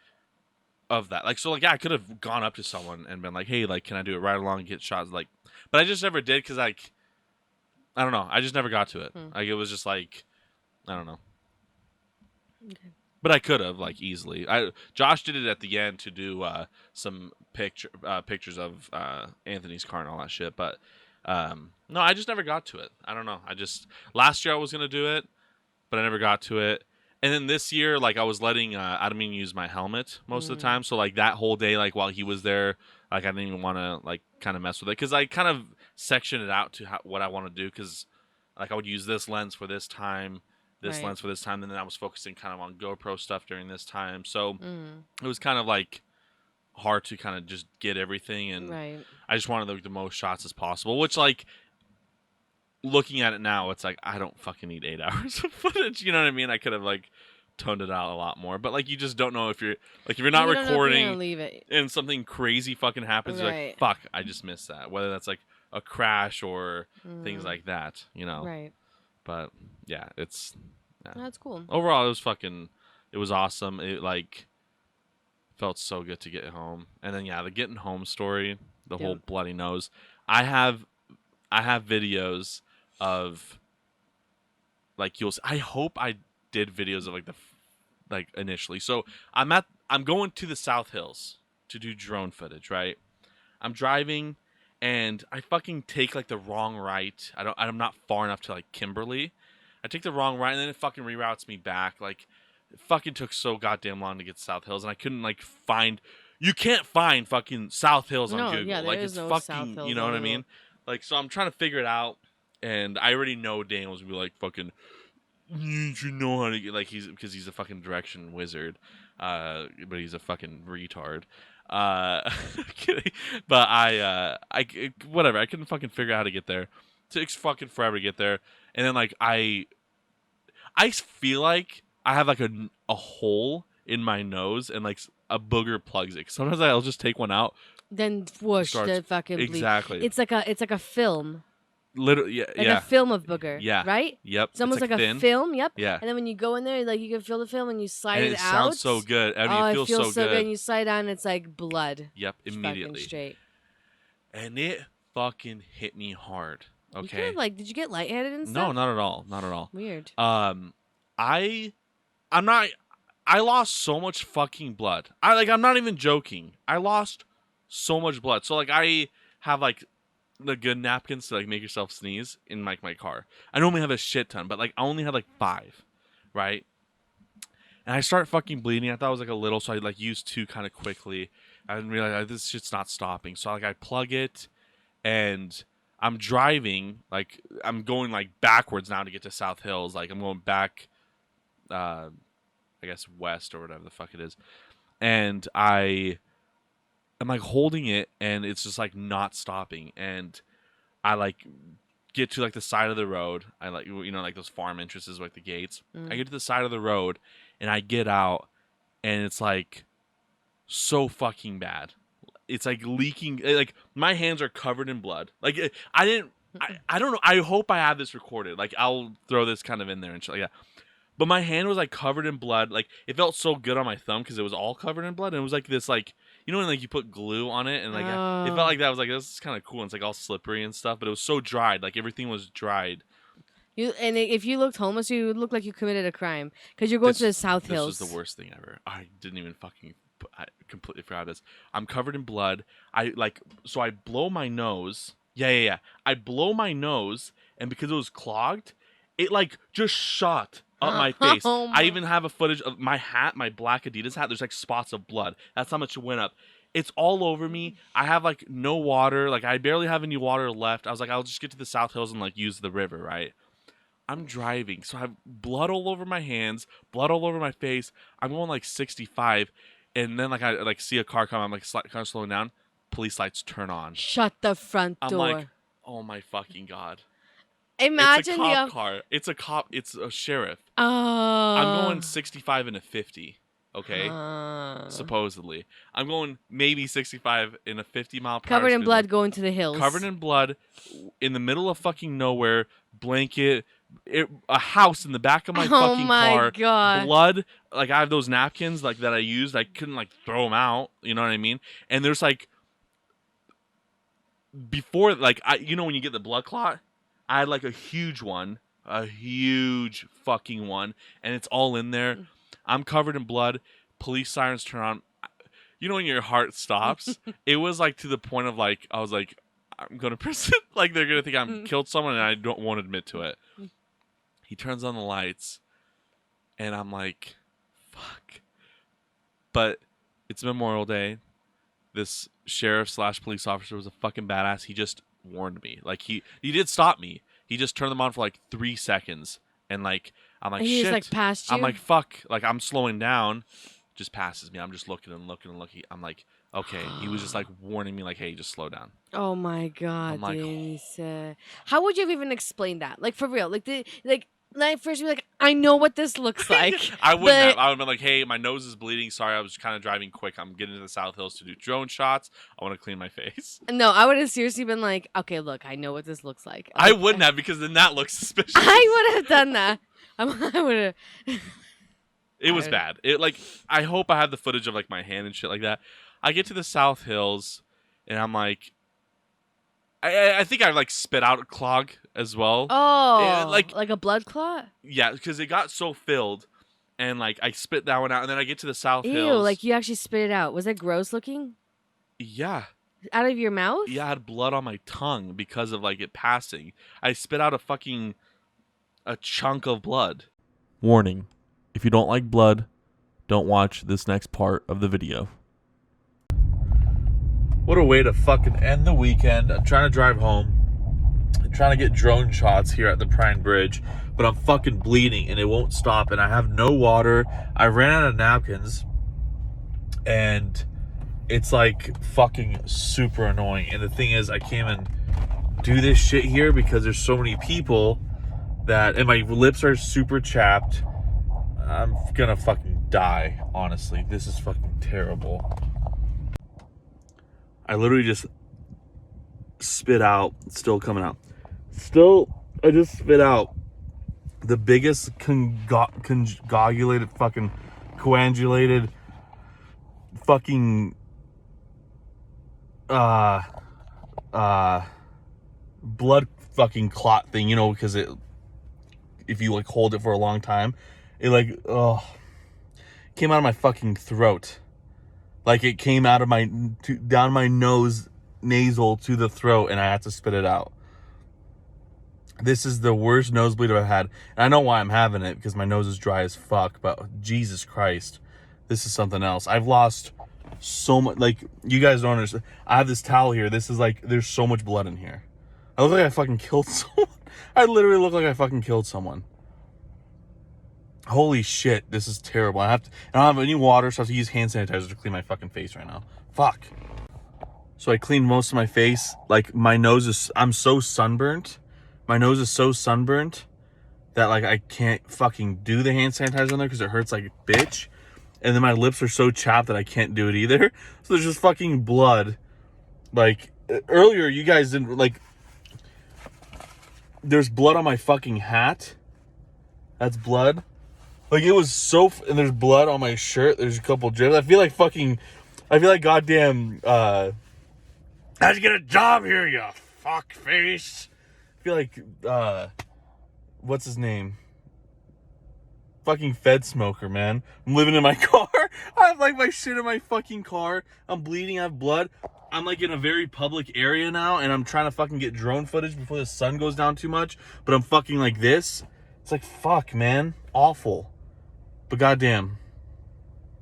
Speaker 2: of that. Like so like yeah, I could have gone up to someone and been like, hey, like can I do it right along and get shots? Like, but I just never did because like I don't know. I just never got to it. Like it was just like I don't know.
Speaker 1: Okay.
Speaker 2: But I could have like easily. Josh did it at the end to do some pictures of Anthony's car and all that shit. But no, I just never got to it. I don't know. I just last year I was gonna do it, but I never got to it. And then this year, like I was letting Adam use my helmet most of the time. So like that whole day, like while he was there, like I didn't even want to like kind of mess with it because I kind of sectioned it out to what I want to do because like I would use this lens for this time, this
Speaker 1: Right.
Speaker 2: lens for this time, and then I was focusing kind of on GoPro stuff during this time. So
Speaker 1: Mm.
Speaker 2: it was kind of like hard to kind of just get everything, and
Speaker 1: Right.
Speaker 2: I just wanted the most shots as possible. Which like looking at it now, it's like I don't fucking need 8 hours of footage. You know what I mean? I could have like toned it out a lot more, but like you just don't know if you're not
Speaker 1: You don't know if you're gonna
Speaker 2: recording
Speaker 1: leave it.
Speaker 2: and something crazy fucking happens. You're
Speaker 1: Right.
Speaker 2: like fuck, I just missed that. Whether that's like a crash or things like that, you know.
Speaker 1: Right.
Speaker 2: But yeah, it's yeah.
Speaker 1: That's cool.
Speaker 2: Overall, it was awesome. It like felt so good to get home, and then yeah, the getting home story, the whole
Speaker 1: Yep.
Speaker 2: bloody nose. I have videos of like I hope I did videos of like like initially. So I'm going to the South Hills to do drone footage, right? I'm driving and I fucking take like the wrong right. I'm not far enough to like Kimberly. I take the wrong right and then it fucking reroutes me back. Like it fucking took so goddamn long to get to South Hills and I couldn't like find you can't find fucking South Hills on
Speaker 1: No,
Speaker 2: Google.
Speaker 1: yeah, there
Speaker 2: Like
Speaker 1: is
Speaker 2: it's
Speaker 1: no
Speaker 2: fucking
Speaker 1: South Hills
Speaker 2: you know
Speaker 1: on
Speaker 2: what I
Speaker 1: Google.
Speaker 2: mean? Like so I'm trying to figure it out and I already know Dan was gonna be like fucking you should know how to get like because he's a fucking direction wizard, but he's a fucking retard. Kidding. But whatever. I couldn't fucking figure out how to get there. It takes fucking forever to get there, and then like I feel like I have like a hole in my nose and like a booger plugs it. 'Cause sometimes I'll just take one out.
Speaker 1: Then whoosh,
Speaker 2: Starts
Speaker 1: the fucking bleed.
Speaker 2: exactly.
Speaker 1: It's like a film,
Speaker 2: Literally, yeah,
Speaker 1: like
Speaker 2: yeah,
Speaker 1: a film of booger.
Speaker 2: yeah,
Speaker 1: Right.
Speaker 2: yep.
Speaker 1: It's almost like a
Speaker 2: thin.
Speaker 1: film. Yep.
Speaker 2: Yeah,
Speaker 1: And then when you go in there, like you can feel the film and you slide
Speaker 2: and
Speaker 1: it
Speaker 2: it
Speaker 1: out.
Speaker 2: sounds so good. I mean,
Speaker 1: oh,
Speaker 2: it feels
Speaker 1: so good.
Speaker 2: good.
Speaker 1: And you slide down, and it's like blood.
Speaker 2: Yep,
Speaker 1: Just
Speaker 2: immediately.
Speaker 1: fucking straight.
Speaker 2: And it fucking hit me hard.
Speaker 1: You
Speaker 2: Okay.
Speaker 1: kind of like, did you get lightheaded and
Speaker 2: No,
Speaker 1: stuff?
Speaker 2: not at all. Not at all.
Speaker 1: Weird.
Speaker 2: I I'm not I lost so much fucking blood. I'm not even joking. I lost so much blood. So like I have like the good napkins to like make yourself sneeze in like my car. I normally have a shit ton, but like I only had like 5, right? And I start fucking bleeding. I thought it was like a little, so I like used 2 kind of quickly. I didn't realize like, this shit's not stopping. So like I plug it, and I'm driving. Like I'm going like backwards now to get to South Hills. Like I'm going back, I guess west or whatever the fuck it is. And I'm like holding it, and it's just like not stopping. And I like get to like the side of the road. I like like those farm entrances like the gates. I get to the side of the road, and I get out, and it's like so fucking bad. It's like leaking. Like my hands are covered in blood. Like I don't know. I hope I have this recorded. Like I'll throw this kind of in there and shit like that. But my hand was like covered in blood. Like it felt so good on my thumb because it was all covered in blood, and it was like this like when like you put glue on it and like it felt like that. I was like, this is kind of cool. And it's like all slippery and stuff, but it was so dried. Like everything was dried.
Speaker 1: If you looked homeless, you would look like you committed a crime because you're going to the South
Speaker 2: This
Speaker 1: Hills.
Speaker 2: was the worst thing ever. I didn't even I completely forgot this. I'm covered in blood. So I blow my nose. Yeah. I blow my nose, and because it was clogged, it like just shot up my face.
Speaker 1: Oh
Speaker 2: I
Speaker 1: my.
Speaker 2: even have a footage of my hat, my black Adidas hat. There's like spots of blood. That's how much it went up. It's all over me. I have like no water. Like I barely have any water left. I was like, I'll just get to the South Hills and like use the river, right? I'm driving, so I have blood all over my hands, blood all over my face. I'm going like 65, and then like I like see a car come. I'm like kind of slowing down. Police lights turn on.
Speaker 1: Shut the front
Speaker 2: I'm
Speaker 1: door.
Speaker 2: like, oh my fucking god! It's a
Speaker 1: Imagine
Speaker 2: cop car. It's a cop. It's a sheriff.
Speaker 1: Oh.
Speaker 2: I'm going 65 in a 50. Okay, supposedly I'm going maybe 65 in a 50-mile per hour.
Speaker 1: Covered in blood, going to the hills.
Speaker 2: Covered in blood, in the middle of fucking nowhere. Blanket. A house in the back of my fucking car.
Speaker 1: God.
Speaker 2: Blood. Like I have those napkins like that I used. I couldn't like throw them out. You know what I mean? And there's like before like when you get the blood clot, I had like a huge fucking one, and it's all in there. I'm covered in blood. Police sirens turn on. You know when your heart stops? It was like to the point of like I was like, I'm going to prison. Like they're going to think I'm killed someone, and I won't admit to it. He turns on the lights, and I'm like, fuck. But it's Memorial Day. This sheriff / police officer was a fucking badass. He just warned me. Like he did stop me. He just turned them on for like 3 seconds, and like I'm like,
Speaker 1: he
Speaker 2: shit.
Speaker 1: just like passed you.
Speaker 2: I'm like, fuck. Like I'm slowing down. Just passes me. I'm just looking and looking and looking. I'm like, okay. He was just like warning me, like, hey, just slow down.
Speaker 1: Oh my god,
Speaker 2: I'm like,
Speaker 1: Denis. How would you have even explained that? Like for real? Like first you're like, I know what this looks like.
Speaker 2: I wouldn't have. I would have been like, hey, my nose is bleeding. Sorry, I was kind of driving quick. I'm getting to the South Hills to do drone shots. I want to clean my face.
Speaker 1: No, I would have seriously been like, okay, look, I know what this looks like.
Speaker 2: I wouldn't have, because then that looks suspicious.
Speaker 1: I would have done that. I would have.
Speaker 2: It was bad. I hope I have the footage of like my hand and shit like that. I get to the South Hills, and I'm like, I think I like spit out a clog as well.
Speaker 1: Oh, like a blood clot?
Speaker 2: Yeah, because it got so filled, and like I spit that one out, and then I get to the South
Speaker 1: Ew,
Speaker 2: Hills.
Speaker 1: like you actually spit it out. Was it gross looking?
Speaker 2: Yeah.
Speaker 1: Out of your mouth?
Speaker 2: Yeah, I had blood on my tongue because of like it passing. I spit out a chunk of blood. Warning: if you don't like blood, don't watch this next part of the video. What a way to fucking end the weekend. I'm trying to drive home. I'm trying to get drone shots here at the Prime Bridge, but I'm fucking bleeding and it won't stop, and I have no water. I ran out of napkins, and it's like fucking super annoying. And the thing is, I can't even do this shit here because there's so many people and my lips are super chapped. I'm gonna fucking die, honestly. This is fucking terrible. I literally just spit out, still coming out. I just spit out the biggest coagulated fucking blood fucking clot thing, because if you like hold it for a long time, it came out of my fucking throat. Like it came out of down my nose, nasal to the throat, and I had to spit it out. This is the worst nosebleed I've had. And I know why I'm having it, because my nose is dry as fuck, but Jesus Christ, this is something else. I've lost so much. Like, you guys don't understand. I have this towel here. This is like, there's so much blood in here. I look like I fucking killed someone. I literally look like I fucking killed someone. Holy shit, this is terrible. I don't have any water, so I have to use hand sanitizer to clean my fucking face right now. Fuck. So I cleaned most of my face. Like, I'm so sunburnt. My nose is so sunburnt that, like, I can't fucking do the hand sanitizer in there because it hurts like a bitch. And then my lips are so chapped that I can't do it either. So there's just fucking blood. Like, earlier, you guys didn't, like, there's blood on my fucking hat. That's blood. Like, it was and there's blood on my shirt. There's a couple drips. I feel like goddamn, how'd you get a job here, you fuck face? I feel like, what's his name? Fucking Fed smoker, man. I'm living in my car. I have like my shit in my fucking car. I'm bleeding. I have blood. I'm like in a very public area now, and I'm trying to fucking get drone footage before the sun goes down too much. But I'm fucking like this. It's like, fuck, man. Awful. But goddamn.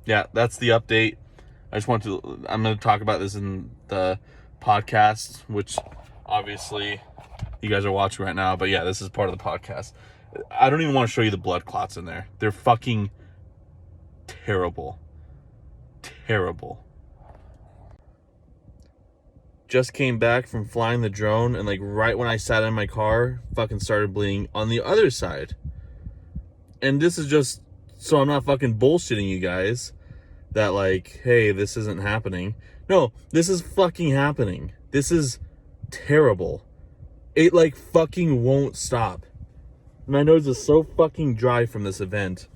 Speaker 2: Yeah, that's the update. I'm going to talk about this in the podcast, which obviously you guys are watching right now. But yeah, this is part of the podcast. I don't even want to show you the blood clots in there. They're fucking terrible. Terrible. Just came back from flying the drone, and like right when I sat in my car, fucking started bleeding on the other side. And this is just so I'm not fucking bullshitting you guys that like, hey, this isn't happening. No, this is fucking happening. This is terrible. It like fucking won't stop. My nose is so fucking dry from this event.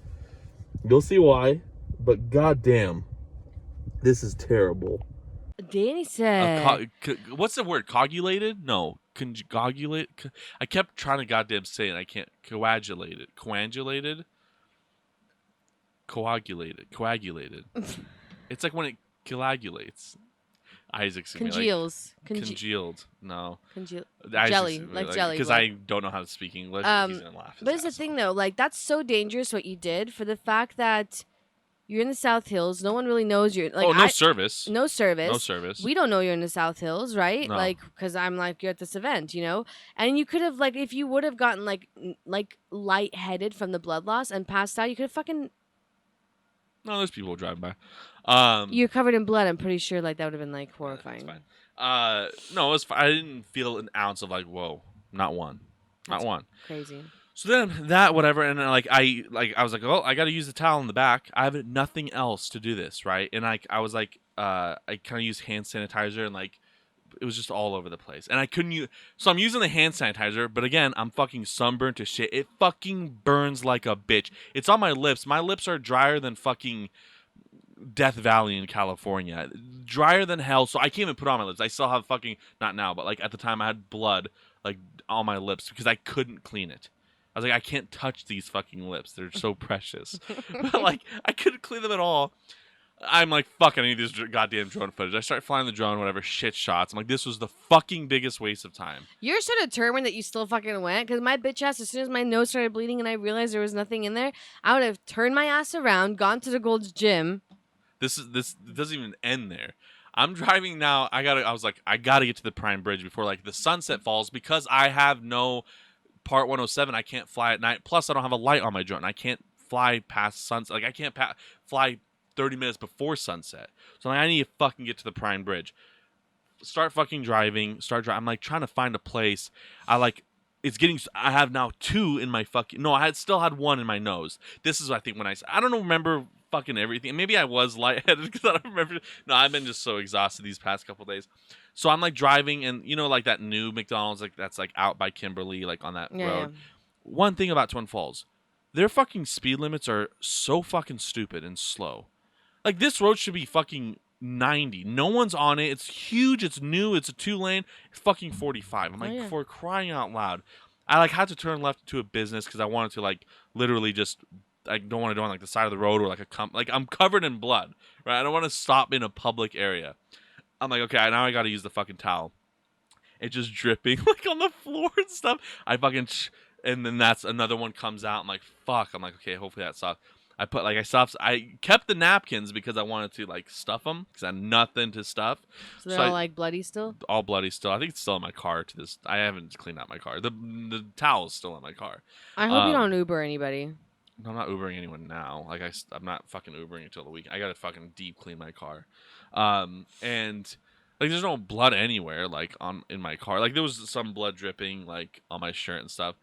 Speaker 2: You'll see why, but goddamn, this is terrible.
Speaker 1: Danny said.
Speaker 2: What's the word? Cogulated? No, congogulate. I kept trying to goddamn say it. I can't. Coagulated. Coagulated. It's like when it coagulates. Isaac's
Speaker 1: Congeals.
Speaker 2: Congealed. No.
Speaker 1: Jelly. Like jelly.
Speaker 2: Because I don't know how to speak English. He's gonna laugh.
Speaker 1: But it's the thing though, like that's so dangerous what you did for the fact that you're in the South Hills. No one really knows you're like.
Speaker 2: No service.
Speaker 1: No service.
Speaker 2: No service.
Speaker 1: We don't know you're in the South Hills, right?
Speaker 2: No.
Speaker 1: Like, because I'm like you're at this event, you know. And you could have like if you would have gotten like lightheaded from the blood loss and passed out, you could have fucking.
Speaker 2: No, there's people driving by.
Speaker 1: You're covered in blood. I'm pretty sure like that would have been like horrifying.
Speaker 2: That's fine. No, it was fine. I didn't feel an ounce of like, whoa, not one.
Speaker 1: Crazy.
Speaker 2: So then that whatever, and then, I was like, oh, I got to use the towel in the back. I have nothing else to do this, right? And I was like, I kind of used hand sanitizer, and like it was just all over the place, and I couldn't use. So I'm using the hand sanitizer, but again, I'm fucking sunburned to shit. It fucking burns like a bitch. It's on my lips. My lips are drier than fucking Death Valley in California, drier than hell. So I can't even put on my lips. I still have fucking not now, but like at the time I had blood like on my lips because I couldn't clean it. I was like, I can't touch these fucking lips. They're so precious. But like, I couldn't clean them at all. I'm like, fuck, I need this goddamn drone footage. I start flying the drone, whatever, shit shots. I'm like, this was the fucking biggest waste of time.
Speaker 1: You're so determined that you still fucking went. Because my bitch ass, as soon as my nose started bleeding and I realized there was nothing in there, I would have turned my ass around, gone to the Gold's Gym.
Speaker 2: This doesn't even end there. I'm driving now. I gotta get to the Prime Bridge before like the sunset falls because I have no Part 107. I can't fly at night. Plus, I don't have a light on my drone. I can't fly past sunset. Like I can't fly 30 minutes before sunset. So like, I need to fucking get to the Prime Bridge. Start fucking driving. I'm like trying to find a place. I have now two in my fucking. No, I still had one in my nose. This is I think when I don't remember fucking everything. Maybe I was lightheaded because I don't remember. No, I've been just so exhausted these past couple days. So I'm like driving, and you know, like that new McDonald's, like that's like out by Kimberly, like on that road. Yeah. One thing about Twin Falls, their fucking speed limits are so fucking stupid and slow. Like this road should be fucking 90. No one's on it. It's huge. It's new. It's a 2-lane. It's fucking 45. I'm like, for crying out loud. I like had to turn left to a business because I wanted to like literally just. I don't want to do on like the side of the road or like like I'm covered in blood, right? I don't want to stop in a public area. I'm like, okay, now I got to use the fucking towel. It's just dripping like on the floor and stuff. And then that's another one comes out. I'm like, fuck. I'm like, okay, hopefully that stops. I kept the napkins because I wanted to like stuff them because I had nothing to stuff.
Speaker 1: So they're all like bloody still?
Speaker 2: All bloody still. I think it's still in my car to this. I haven't cleaned out my car. The towel's still in my car.
Speaker 1: I hope you don't Uber anybody.
Speaker 2: I'm not Ubering anyone now. Like I'm not fucking Ubering until the weekend. I gotta fucking deep clean my car, and like there's no blood anywhere like in my car. Like there was some blood dripping like on my shirt and stuff.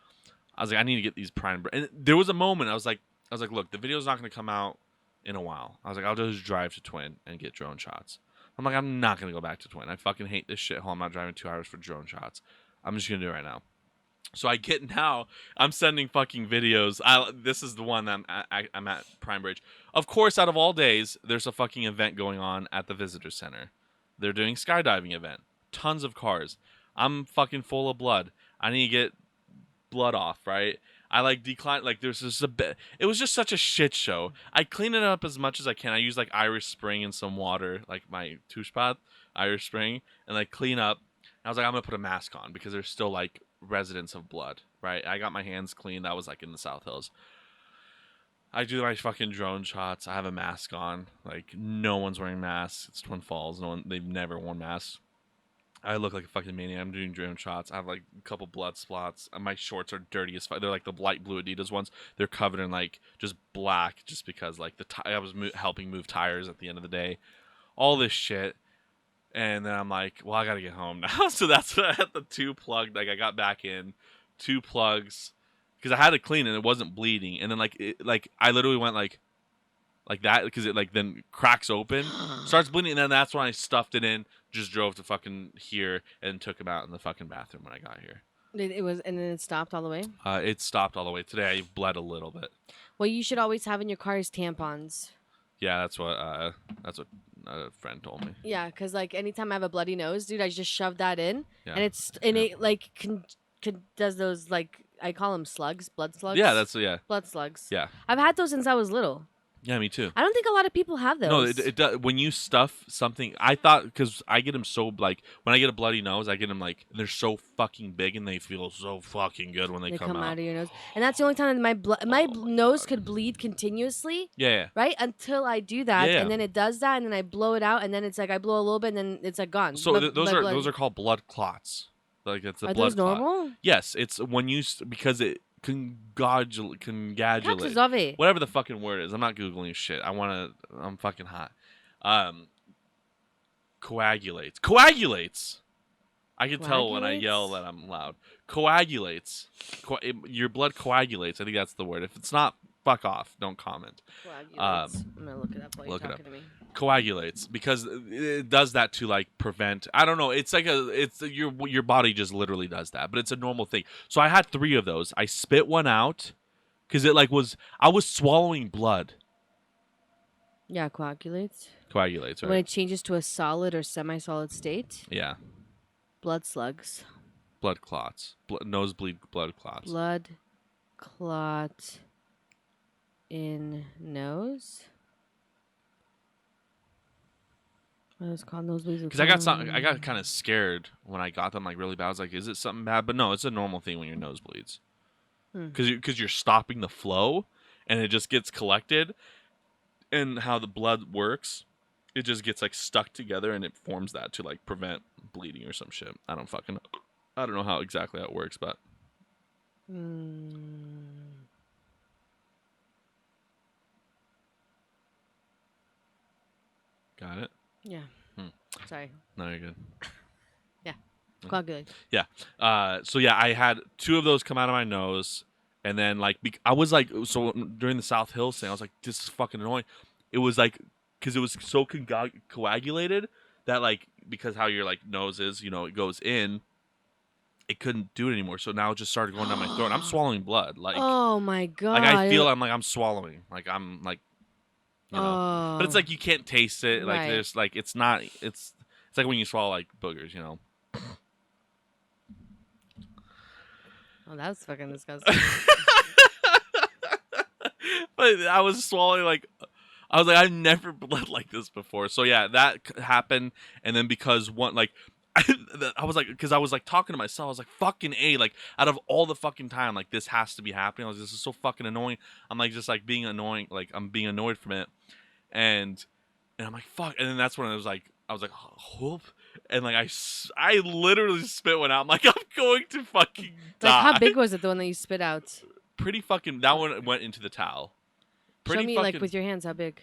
Speaker 2: I was like, I need to get these prime. And there was a moment I was like, look, the video's not gonna come out in a while. I was like, I'll just drive to Twin and get drone shots. I'm like, I'm not gonna go back to Twin. I fucking hate this shithole. I'm not driving 2 hours for drone shots. I'm just gonna do it right now. So I get now, I'm sending fucking videos. This is the one that I'm at Prime Bridge. Of course, out of all days, there's a fucking event going on at the visitor center. They're doing skydiving event. Tons of cars. I'm fucking full of blood. I need to get blood off, right? I like decline. Like there's just a bit. It was just such a shit show. I clean it up as much as I can. I use like Irish Spring and some water, like my douche pad, Irish Spring, and like clean up. I was like, I'm gonna put a mask on because there's still like residents of blood, right? I got my hands clean. That was like in the South Hills. I do my fucking drone shots. I have a mask on. Like no one's wearing masks. It's Twin Falls. No one. They've never worn masks. I look like a fucking maniac. I'm doing drone shots. I have like a couple blood spots. My shorts are dirty as fuck. They're like the light blue Adidas ones. They're covered in like just black, just because like I was helping move tires at the end of the day. All this shit, and then I'm like, well, I gotta get home now. So that's what I had the two plugged. Like I got back in, two plugs, because I had to clean and it wasn't bleeding. And then like I literally went like that because it like then cracks open, starts bleeding, and then that's when I stuffed it in. Just drove to fucking here and took him out in the fucking bathroom when I got here.
Speaker 1: It was, and then it stopped all the way.
Speaker 2: It stopped all the way. Today I bled a little bit.
Speaker 1: Well, you should always have in your car is tampons.
Speaker 2: Yeah, that's what a friend told me.
Speaker 1: Yeah, because like anytime I have a bloody nose, dude, I just shove that in,
Speaker 2: Yeah.
Speaker 1: and it like does those like I call them slugs, blood slugs.
Speaker 2: Yeah,
Speaker 1: blood slugs.
Speaker 2: Yeah.
Speaker 1: I've had those since I was little.
Speaker 2: Yeah, me too.
Speaker 1: I don't think a lot of people have those.
Speaker 2: No, it does. When you stuff something, I thought, because I get them so, like, when I get a bloody nose, I get them, like, they're so fucking big and they feel so fucking good when they come out.
Speaker 1: Out of your nose. And that's the only time that my nose could bleed continuously.
Speaker 2: Yeah.
Speaker 1: Right? Until I do that.
Speaker 2: Yeah.
Speaker 1: And then it does that. And then I blow it out. And then it's like I blow a little bit and then it's like gone.
Speaker 2: So those are called blood clots. Like, it's a
Speaker 1: are
Speaker 2: blood
Speaker 1: those normal?
Speaker 2: clot. Yes. It's when you, because it congratulate, whatever the fucking word is. I'm not Googling shit. I'm fucking hot. Coagulates. I can tell when I yell that I'm loud. Coagulates. Your blood coagulates. I think that's the word. If it's not, fuck off. Don't comment.
Speaker 1: Coagulates. I'm gonna look it up while you're talking to me.
Speaker 2: Coagulates, because it does that to like prevent. I don't know. It's like your body just literally does that, but it's a normal thing. So I had 3 of those. I spit one out because it like I was swallowing blood.
Speaker 1: Yeah, coagulates.
Speaker 2: Coagulates, right?
Speaker 1: When it changes to a solid or semi-solid state.
Speaker 2: Yeah.
Speaker 1: Blood slugs.
Speaker 2: Blood clots. Nosebleed blood clots.
Speaker 1: Blood clot in nose. What is called nosebleeds?
Speaker 2: Because I got kind of scared when I got them like really bad. I was like, is it something bad? But no, it's a normal thing when your nose bleeds. Because you're stopping the flow and it just gets collected. And how the blood works, it just gets like stuck together and it forms that to like prevent bleeding or some shit. I don't know how exactly how it works, but. Got it?
Speaker 1: Yeah. Sorry.
Speaker 2: No, you're good.
Speaker 1: Yeah. Coagulate.
Speaker 2: Yeah. So yeah, I had 2 of those come out of my nose, and then like I was like, so during the South Hills thing, I was like, this is fucking annoying. It was like, because it was so coagulated that like, because how your like nose is, it goes in, it couldn't do it anymore. So now it just started going down my throat. I'm swallowing blood. Like,
Speaker 1: oh my god.
Speaker 2: Like I feel I'm swallowing. Like I'm like. But it's like you can't taste it. Like there's like it's not. It's like when you swallow like boogers.
Speaker 1: Oh, that's fucking disgusting.
Speaker 2: But I was swallowing like. I was like, I've never bled like this before. So yeah, that happened. And then because I was like, because I was like talking to myself, I was like, fucking A, like out of all the fucking time, like this has to be happening. I was like, this is so fucking annoying. I'm like, just like being annoying, like I'm being annoyed from it. And I'm like, fuck. And then that's when I was like, whoop. And like, I literally spit one out. I'm like, I'm going to fucking die.
Speaker 1: Like, how big was it, the one that you spit out?
Speaker 2: Pretty fucking, that one went into the towel.
Speaker 1: Show me, like, with your hands, how big?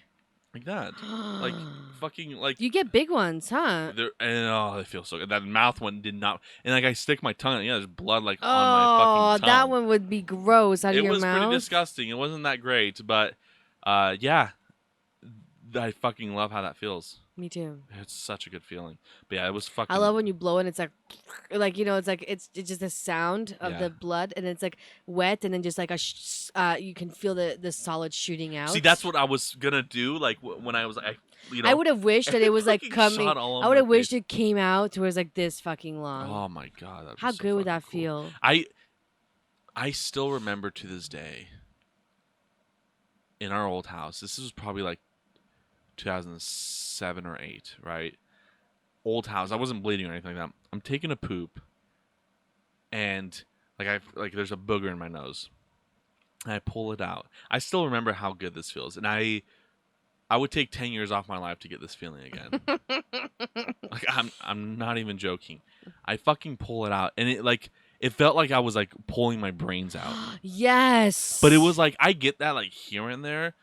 Speaker 2: Like that. Like, fucking, like.
Speaker 1: You get big ones, huh?
Speaker 2: They feel so good. That mouth one did not. And, like, I stick my tongue, there's blood, like, on my fucking tongue.
Speaker 1: That one would be gross out of your mouth.
Speaker 2: It was pretty disgusting. It wasn't that great, but, yeah. I fucking love how that feels.
Speaker 1: Me too.
Speaker 2: It's such a good feeling. But yeah, it was fucking.
Speaker 1: I love when you blow and it's like it's like it's just the sound of the blood and it's like wet and then just like you can feel the solid shooting out.
Speaker 2: See, that's what I was gonna do. Like when I was
Speaker 1: I would have wished that it was like coming. I would have wished
Speaker 2: face.
Speaker 1: It came out to where it's like this fucking long.
Speaker 2: Oh my god!
Speaker 1: How good would that feel?
Speaker 2: I still remember to this day in our old house. This was probably like 2007 or 8, right? Old house. I wasn't bleeding or anything like that. I'm taking a poop, and there's a booger in my nose. And I pull it out. I still remember how good this feels, and I would take 10 years off my life to get this feeling again. Like I'm not even joking. I fucking pull it out, and it felt like I was like pulling my brains out.
Speaker 1: Yes.
Speaker 2: But it was like I get that like here and there,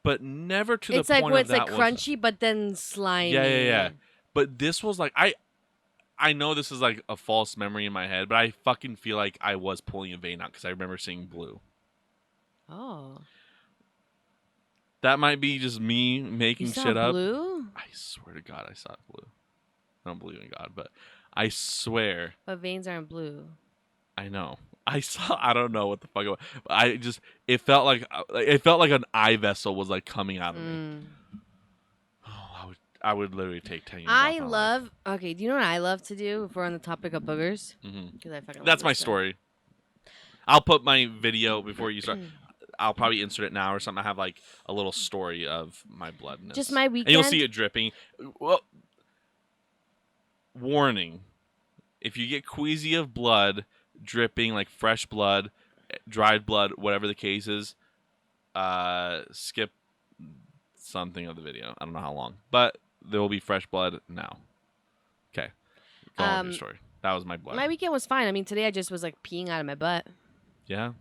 Speaker 2: but never to
Speaker 1: It's
Speaker 2: the
Speaker 1: like
Speaker 2: point
Speaker 1: when
Speaker 2: of
Speaker 1: it's like
Speaker 2: that
Speaker 1: crunchy, but then slimy.
Speaker 2: Yeah. But this was like I know this is like a false memory in my head, but I fucking feel like I was pulling a vein out because I remember seeing blue.
Speaker 1: Oh.
Speaker 2: That might be just me making
Speaker 1: You saw
Speaker 2: shit up.
Speaker 1: blue?
Speaker 2: I swear to God, I saw blue. I don't believe in God, but I swear.
Speaker 1: But veins aren't blue.
Speaker 2: I know. I don't know what the fuck it was. But it felt like an eye vessel was like coming out of me. Oh, I would literally take 10 years off my life.
Speaker 1: Okay, do you know what I love to do if we're on the topic of boogers? Because I fucking
Speaker 2: That's
Speaker 1: love
Speaker 2: my
Speaker 1: this stuff.
Speaker 2: story. I'll put my video before you start. I'll probably insert it now or something. I have like a little story of my bloodness.
Speaker 1: Just my weekend.
Speaker 2: And you'll see it dripping. Well, warning. If you get queasy of blood, dripping, like fresh blood, dried blood, whatever the case is, skip something of the video. I don't know how long. But there will be fresh blood now. Okay. Go on with your story. That was my blood.
Speaker 1: My weekend was fine. I mean, today I just was like peeing out of my butt.
Speaker 2: Yeah.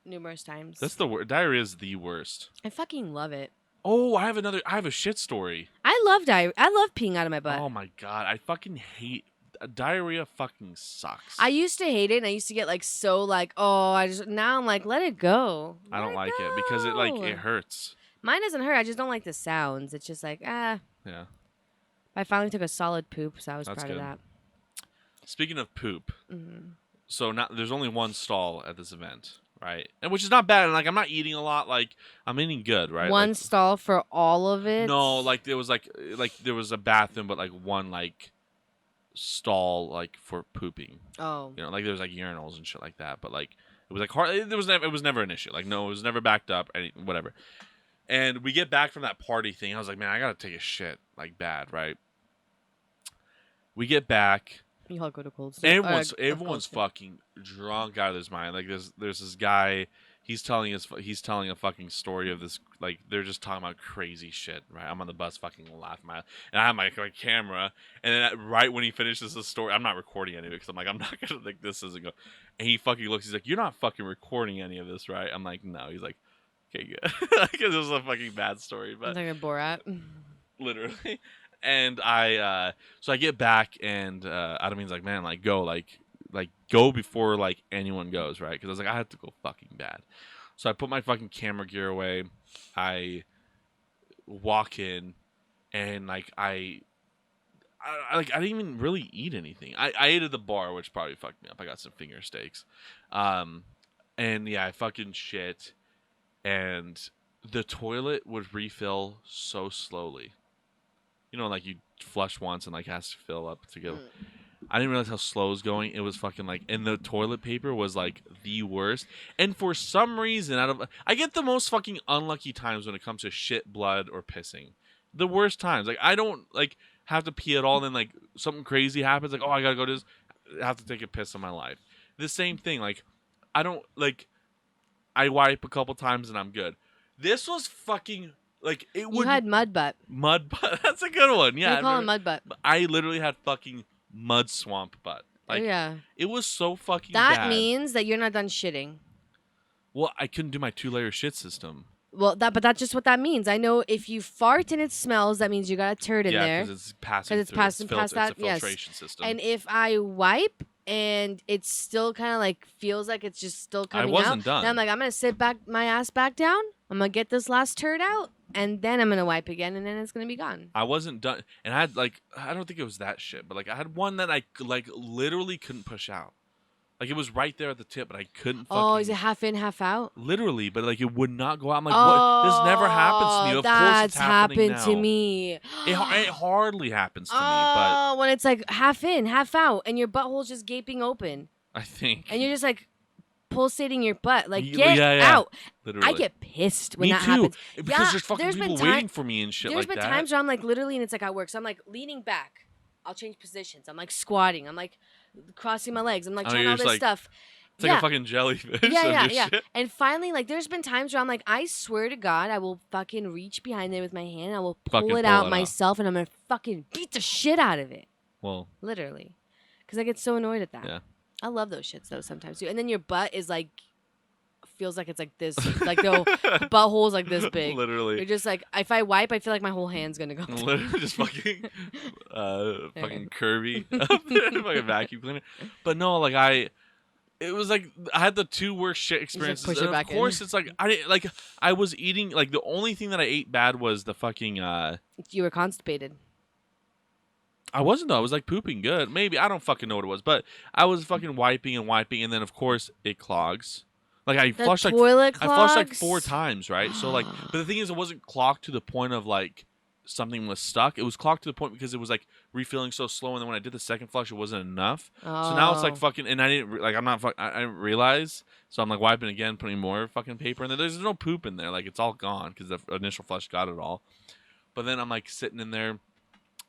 Speaker 1: Numerous times.
Speaker 2: That's the worst. Diarrhea is the worst.
Speaker 1: I fucking love it.
Speaker 2: Oh, I have a shit story.
Speaker 1: I love diarrhea. I love peeing out of my butt.
Speaker 2: Oh my God. I fucking hate diarrhea fucking sucks.
Speaker 1: I used to hate it, and I used to get like so like, now I'm like, let it go.
Speaker 2: I don't like it because it hurts.
Speaker 1: Mine doesn't hurt. I just don't like the sounds. It's just like,
Speaker 2: Yeah.
Speaker 1: I finally took a solid poop, so I was
Speaker 2: That's
Speaker 1: proud
Speaker 2: good.
Speaker 1: of that.
Speaker 2: Speaking of poop, so now there's only one stall at this event, right? And which is not bad. And like I'm not eating a lot. Like I'm eating good, right?
Speaker 1: One stall for all of it?
Speaker 2: No, like there was there was a bathroom, but like one like stall like for pooping.
Speaker 1: Oh.
Speaker 2: You know, like there was like urinals and shit like that. But like it was like hard. It was never an issue. Like no, it was never backed up. Whatever. And we get back from that party thing. I was like, man, I gotta take a shit like bad, right? We get back.
Speaker 1: You all go to Cold Stone.
Speaker 2: Everyone's fucking drunk out of his mind. Like there's this guy. He's telling a fucking story of this. Like they're just talking about crazy shit. Right. I'm on the bus fucking laughing and I have my camera. And then right when he finishes the story, I'm not recording any of it because I'm like I'm not gonna like this isn't go. And he fucking looks. He's like, you're not fucking recording any of this, right? I'm like, no. He's like, okay, good. Because it was a fucking bad story. But
Speaker 1: I'm like a Borat.
Speaker 2: Literally. And so I get back and Adamine's like, man, like go before like anyone goes, right? Because I was like, I have to go fucking bad. So I put my fucking camera gear away. I walk in, and like I didn't even really eat anything. I ate at the bar, which probably fucked me up. I got some finger steaks, and yeah, I fucking shit, and the toilet would refill so slowly. You know, like you flush once and like has to fill up to go. I didn't realize how slow it was going. It was fucking like, and the toilet paper was like the worst. And for some reason, I get the most fucking unlucky times when it comes to shit, blood, or pissing. The worst times. Like I don't like have to pee at all. And then like something crazy happens. Like, oh, I gotta go to this. I have to take a piss in my life. The same thing. Like I don't like. I wipe a couple times and I'm good. This was fucking. Like it would.
Speaker 1: You had mud butt.
Speaker 2: Mud butt. That's a good one. Yeah.
Speaker 1: They call it mud butt.
Speaker 2: I literally had fucking mud swamp butt. Like,
Speaker 1: yeah.
Speaker 2: It was so fucking
Speaker 1: That
Speaker 2: bad.
Speaker 1: means that you're not done shitting.
Speaker 2: Well, I couldn't do my 2-layer shit system.
Speaker 1: Well, but that's just what that means. I know if you fart and it smells, that means you got a turd in there.
Speaker 2: Yeah, because it's passing.
Speaker 1: Because it's passing past that.
Speaker 2: It's a filtration system.
Speaker 1: And if I wipe and it's still kind of like feels like it's just still coming out.
Speaker 2: I wasn't done.
Speaker 1: Then I'm like, I'm gonna sit my ass back down. I'm gonna get this last turd out, and then I'm gonna wipe again, and then it's gonna be gone.
Speaker 2: I wasn't done, and I had like I don't think it was that shit, but like I had one that I like literally couldn't push out. Like it was right there at the tip, but I couldn't.
Speaker 1: Oh, is it half in, half out?
Speaker 2: Literally, but like it would not go out. I'm like, what? This never happens to me. Of course, it's happening now.
Speaker 1: To me.
Speaker 2: It hardly happens to me,
Speaker 1: but when it's like half in, half out, and your butthole's just gaping open.
Speaker 2: I think.
Speaker 1: And you're just like, pulsating your butt. Like,
Speaker 2: Yeah,
Speaker 1: get
Speaker 2: yeah.
Speaker 1: out.
Speaker 2: Literally.
Speaker 1: I get pissed when
Speaker 2: Me
Speaker 1: that
Speaker 2: too.
Speaker 1: happens.
Speaker 2: Because there's fucking
Speaker 1: there's
Speaker 2: people
Speaker 1: been
Speaker 2: waiting for me and shit
Speaker 1: There's
Speaker 2: like
Speaker 1: been
Speaker 2: that.
Speaker 1: times where I'm like literally, and it's like at work. So I'm like leaning back. I'll change positions. I'm like squatting. I'm like crossing my legs. I'm like trying all this stuff.
Speaker 2: It's like a fucking jellyfish.
Speaker 1: Yeah.
Speaker 2: Shit.
Speaker 1: And finally, like, there's been times where I'm like, I swear to God, I will fucking reach behind there with my hand. I will pull it out myself, and I'm gonna fucking beat the shit out of it.
Speaker 2: Well,
Speaker 1: literally, because I get so annoyed at that.
Speaker 2: Yeah.
Speaker 1: I love those shits though sometimes too. And then your butt is like, feels like it's like this, like the butthole's like this big.
Speaker 2: Literally.
Speaker 1: You're just like, if I wipe, I feel like my whole hand's gonna go.
Speaker 2: Literally just fucking, fucking curvy up there, like a vacuum cleaner. But no, like it was like I had the two worst shit experiences.
Speaker 1: push it
Speaker 2: and
Speaker 1: back
Speaker 2: of course,
Speaker 1: in.
Speaker 2: it's like I was eating like the only thing that I ate bad was the fucking.
Speaker 1: You were constipated.
Speaker 2: I wasn't though. I was like pooping good. Maybe I don't fucking know what it was, but I was fucking wiping, and then of course it clogs. Like I flushed
Speaker 1: toilet
Speaker 2: I flushed like
Speaker 1: clogs?
Speaker 2: 4 times, right? So like, but the thing is, it wasn't clogged to the point of like something was stuck. It was clogged to the point because it was like refilling so slow, and then when I did the second flush, it wasn't enough.
Speaker 1: Oh.
Speaker 2: So now it's like fucking, and I didn't like I didn't realize. So I'm like wiping again, putting more fucking paper in there. There's no poop in there, like it's all gone because the initial flush got it all. But then I'm like sitting in there.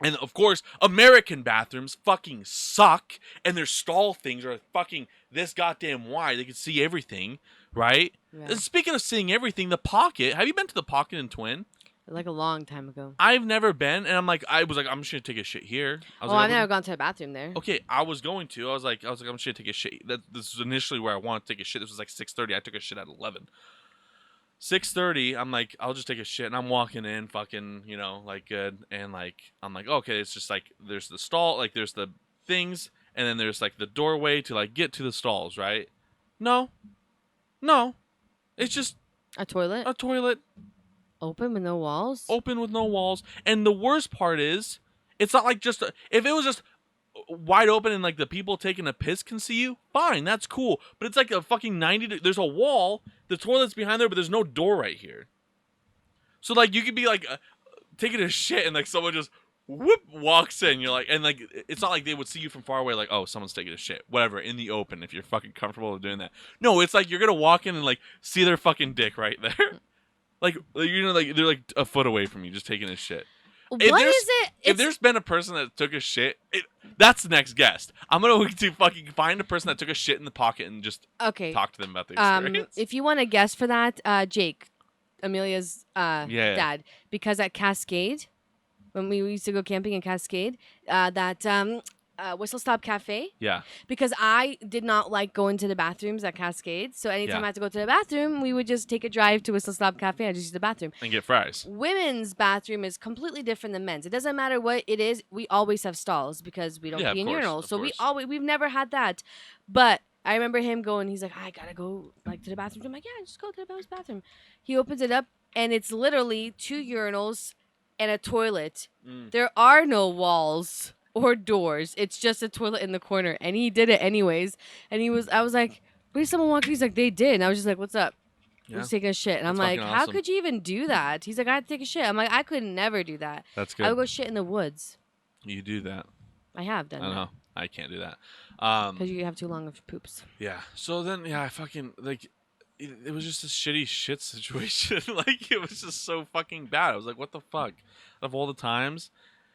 Speaker 2: And of course, American bathrooms fucking suck, and their stall things are fucking this goddamn wide. They can see everything, right?
Speaker 1: Yeah.
Speaker 2: And speaking of seeing everything, the Pocket. Have you been to the Pocket in Twin?
Speaker 1: Like a long time ago.
Speaker 2: I've never been, and I was like, I'm just gonna take a shit here.
Speaker 1: I've never gone to a bathroom there.
Speaker 2: Okay, I was going to. I was like, I'm just gonna take a shit. This was initially where I wanted to take a shit. This was like 6:30. I took a shit at 11. 6:30, I'm like, I'll just take a shit, and I'm walking in, fucking, like good, and like, I'm like, okay, it's just like, there's the stall, like there's the things, and then there's like the doorway to like get to the stalls, right? No, it's just
Speaker 1: a toilet. Open with no walls.
Speaker 2: Open with no walls, and the worst part is, it's not like if it was just wide open and like the people taking a piss can see you, fine, that's cool. But it's like a fucking 90. There's a wall, the toilet's behind there, but there's no door right here. So like you could be like taking a shit and like someone just whoop walks in. You're like, and like it's not like they would see you from far away. Like, oh, someone's taking a shit, whatever, in the open. If you're fucking comfortable with doing that, no, it's like you're gonna walk in and like see their fucking dick right there. like like they're like a foot away from you, just taking a shit. If there's been a person that took a shit, that's the next guest. I'm going to fucking find a person that took a shit in the Pocket and just talk to them about the experience.
Speaker 1: If you want to guess for that, Jake, Amelia's dad, because at Cascade, when we used to go camping in Cascade, Whistle Stop Cafe.
Speaker 2: Yeah.
Speaker 1: Because I did not like going to the bathrooms at Cascade. So anytime I had to go to the bathroom, we would just take a drive to Whistle Stop Cafe. I just use the bathroom.
Speaker 2: And get fries.
Speaker 1: Women's bathroom is completely different than men's. It doesn't matter what it is. We always have stalls because we don't pee in urinals. So we've never had that. But I remember him going, he's like, I gotta go like to the bathroom. I'm like, yeah, just go to the bathroom. He opens it up and it's literally 2 urinals and a toilet. There are no walls or doors. It's just a toilet in the corner. And he did it anyways. And I was like, wait, someone walked in? He's like, they did. And I was just like, what's up? Yeah. I'm just taking a shit. And I'm like, how could you even do that? He's like, I had to take a shit. I'm like, I could never do that.
Speaker 2: That's good.
Speaker 1: I would go shit in the woods.
Speaker 2: You do that.
Speaker 1: I have done that.
Speaker 2: I know. I can't do that.
Speaker 1: Because you have too long of poops.
Speaker 2: Yeah. So then, I fucking, like, it was just a shitty shit situation. Like, it was just so fucking bad. I was like, what the fuck? Of all the times.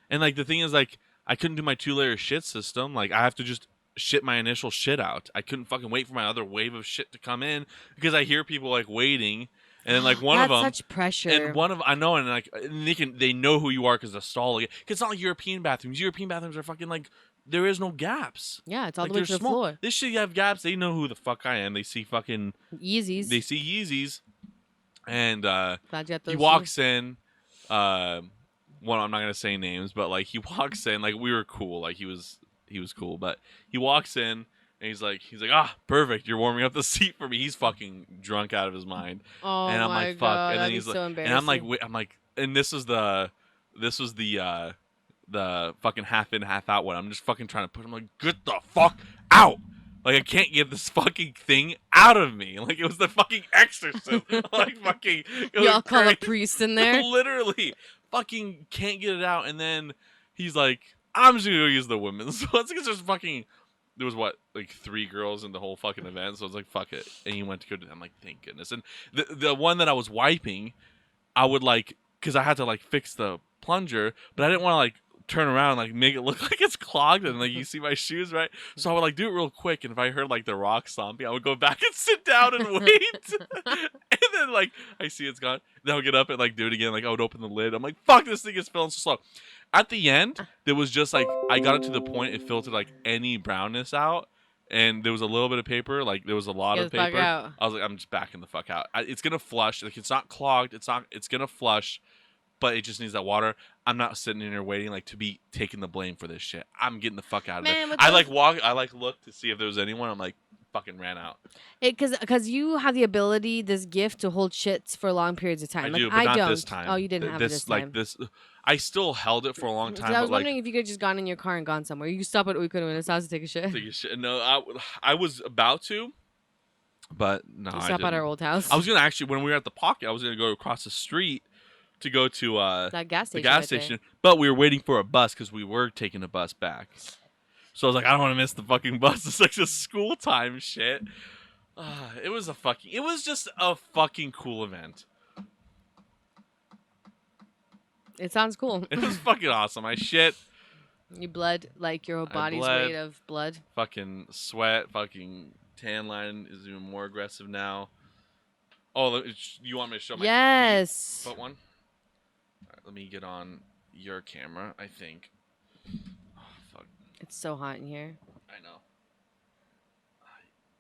Speaker 2: And, like, the thing is, like, I couldn't do my 2-layer shit system. Like, I have to just shit my initial shit out. I couldn't fucking wait for my other wave of shit to come in because I hear people, like, waiting. And then, like, one of them.
Speaker 1: That's such pressure.
Speaker 2: And I know, and, like, they know who you are because the stall. Because it's not like European bathrooms. European bathrooms are fucking, like, there is no gaps.
Speaker 1: Yeah, it's all the way to the floor.
Speaker 2: This shit, you have gaps. They know who the fuck I am. They see fucking
Speaker 1: Yeezys.
Speaker 2: They see Yeezys. And
Speaker 1: Glad you got those
Speaker 2: he walks in. Well, I'm not gonna say names, but like he walks in, like we were cool, like he was cool, but he walks in and he's like, perfect, you're warming up the seat for me. He's fucking drunk out of his mind.
Speaker 1: Oh
Speaker 2: and I'm
Speaker 1: my
Speaker 2: like, fuck.
Speaker 1: God,
Speaker 2: And then he's
Speaker 1: so
Speaker 2: like, and I'm like, and this was the fucking half in, half out one. I'm just fucking trying to push him, like, get the fuck out. Like, I can't get this fucking thing out of me. Like, it was the fucking exorcism. Like, fucking.
Speaker 1: Y'all call a priest in there?
Speaker 2: Literally. Fucking can't get it out. And then he's like, I'm just gonna go use the women's. So let's get just fucking there was what, like 3 girls in the whole fucking event, so I was like, fuck it. And he went to go to. I'm like, thank goodness. And the one that I was wiping, I would like, because I had to like fix the plunger, but I didn't want to like turn around and like make it look like it's clogged and like you see my shoes, right? So I would like do it real quick, and if I heard like the rock stomping, I would go back and sit down and wait. And then like I see it's gone, then I'll get up and like do it again. Like I would open the lid. I'm like, fuck, this thing is filling so slow. At the end, there was just like I got it to the point it filtered like any brownness out, and there was a little bit of paper. Like there was a lot
Speaker 1: Get
Speaker 2: of
Speaker 1: the fuck
Speaker 2: paper.
Speaker 1: out.
Speaker 2: I was like, I'm just backing the fuck out. It's gonna flush. Like it's not clogged. It's not. It's gonna flush, but it just needs that water. I'm not sitting in here waiting like to be taking the blame for this shit. I'm getting the fuck out of
Speaker 1: Man,
Speaker 2: there.
Speaker 1: with
Speaker 2: I
Speaker 1: those-
Speaker 2: like walk. I like look to see if there was anyone. I'm like fucking ran out.
Speaker 1: Because you have the ability, this gift, to hold shits for long periods of time.
Speaker 2: I
Speaker 1: like,
Speaker 2: do, but
Speaker 1: I
Speaker 2: not
Speaker 1: don't.
Speaker 2: this time.
Speaker 1: Oh, you didn't have it this time.
Speaker 2: Like this. I still held it for a long time.
Speaker 1: I was
Speaker 2: but, like,
Speaker 1: wondering if you could have just gone in your car and gone somewhere. You could stop at Uiko's house to take a shit.
Speaker 2: take a shit. No, I was about to, but no,
Speaker 1: You
Speaker 2: I
Speaker 1: stop
Speaker 2: didn't.
Speaker 1: at our old house.
Speaker 2: I was gonna actually, when we were at the pocket, I was gonna go across the street to go to
Speaker 1: that gas
Speaker 2: the
Speaker 1: station.
Speaker 2: gas
Speaker 1: right there.
Speaker 2: station, but we were waiting for a bus because we were taking a bus back. So I was like, I don't want to miss the fucking bus. It's like just school time shit. It was just a fucking cool event.
Speaker 1: It sounds cool.
Speaker 2: It was fucking awesome. I shit,
Speaker 1: You bled like your body's
Speaker 2: bled.
Speaker 1: weight of blood.
Speaker 2: fucking sweat, fucking tan line is even more aggressive now. Oh, you want me to show my?
Speaker 1: Yes.
Speaker 2: Put one. All right, let me get on your camera. I think. Oh, fuck.
Speaker 1: It's so hot in here.
Speaker 2: I know.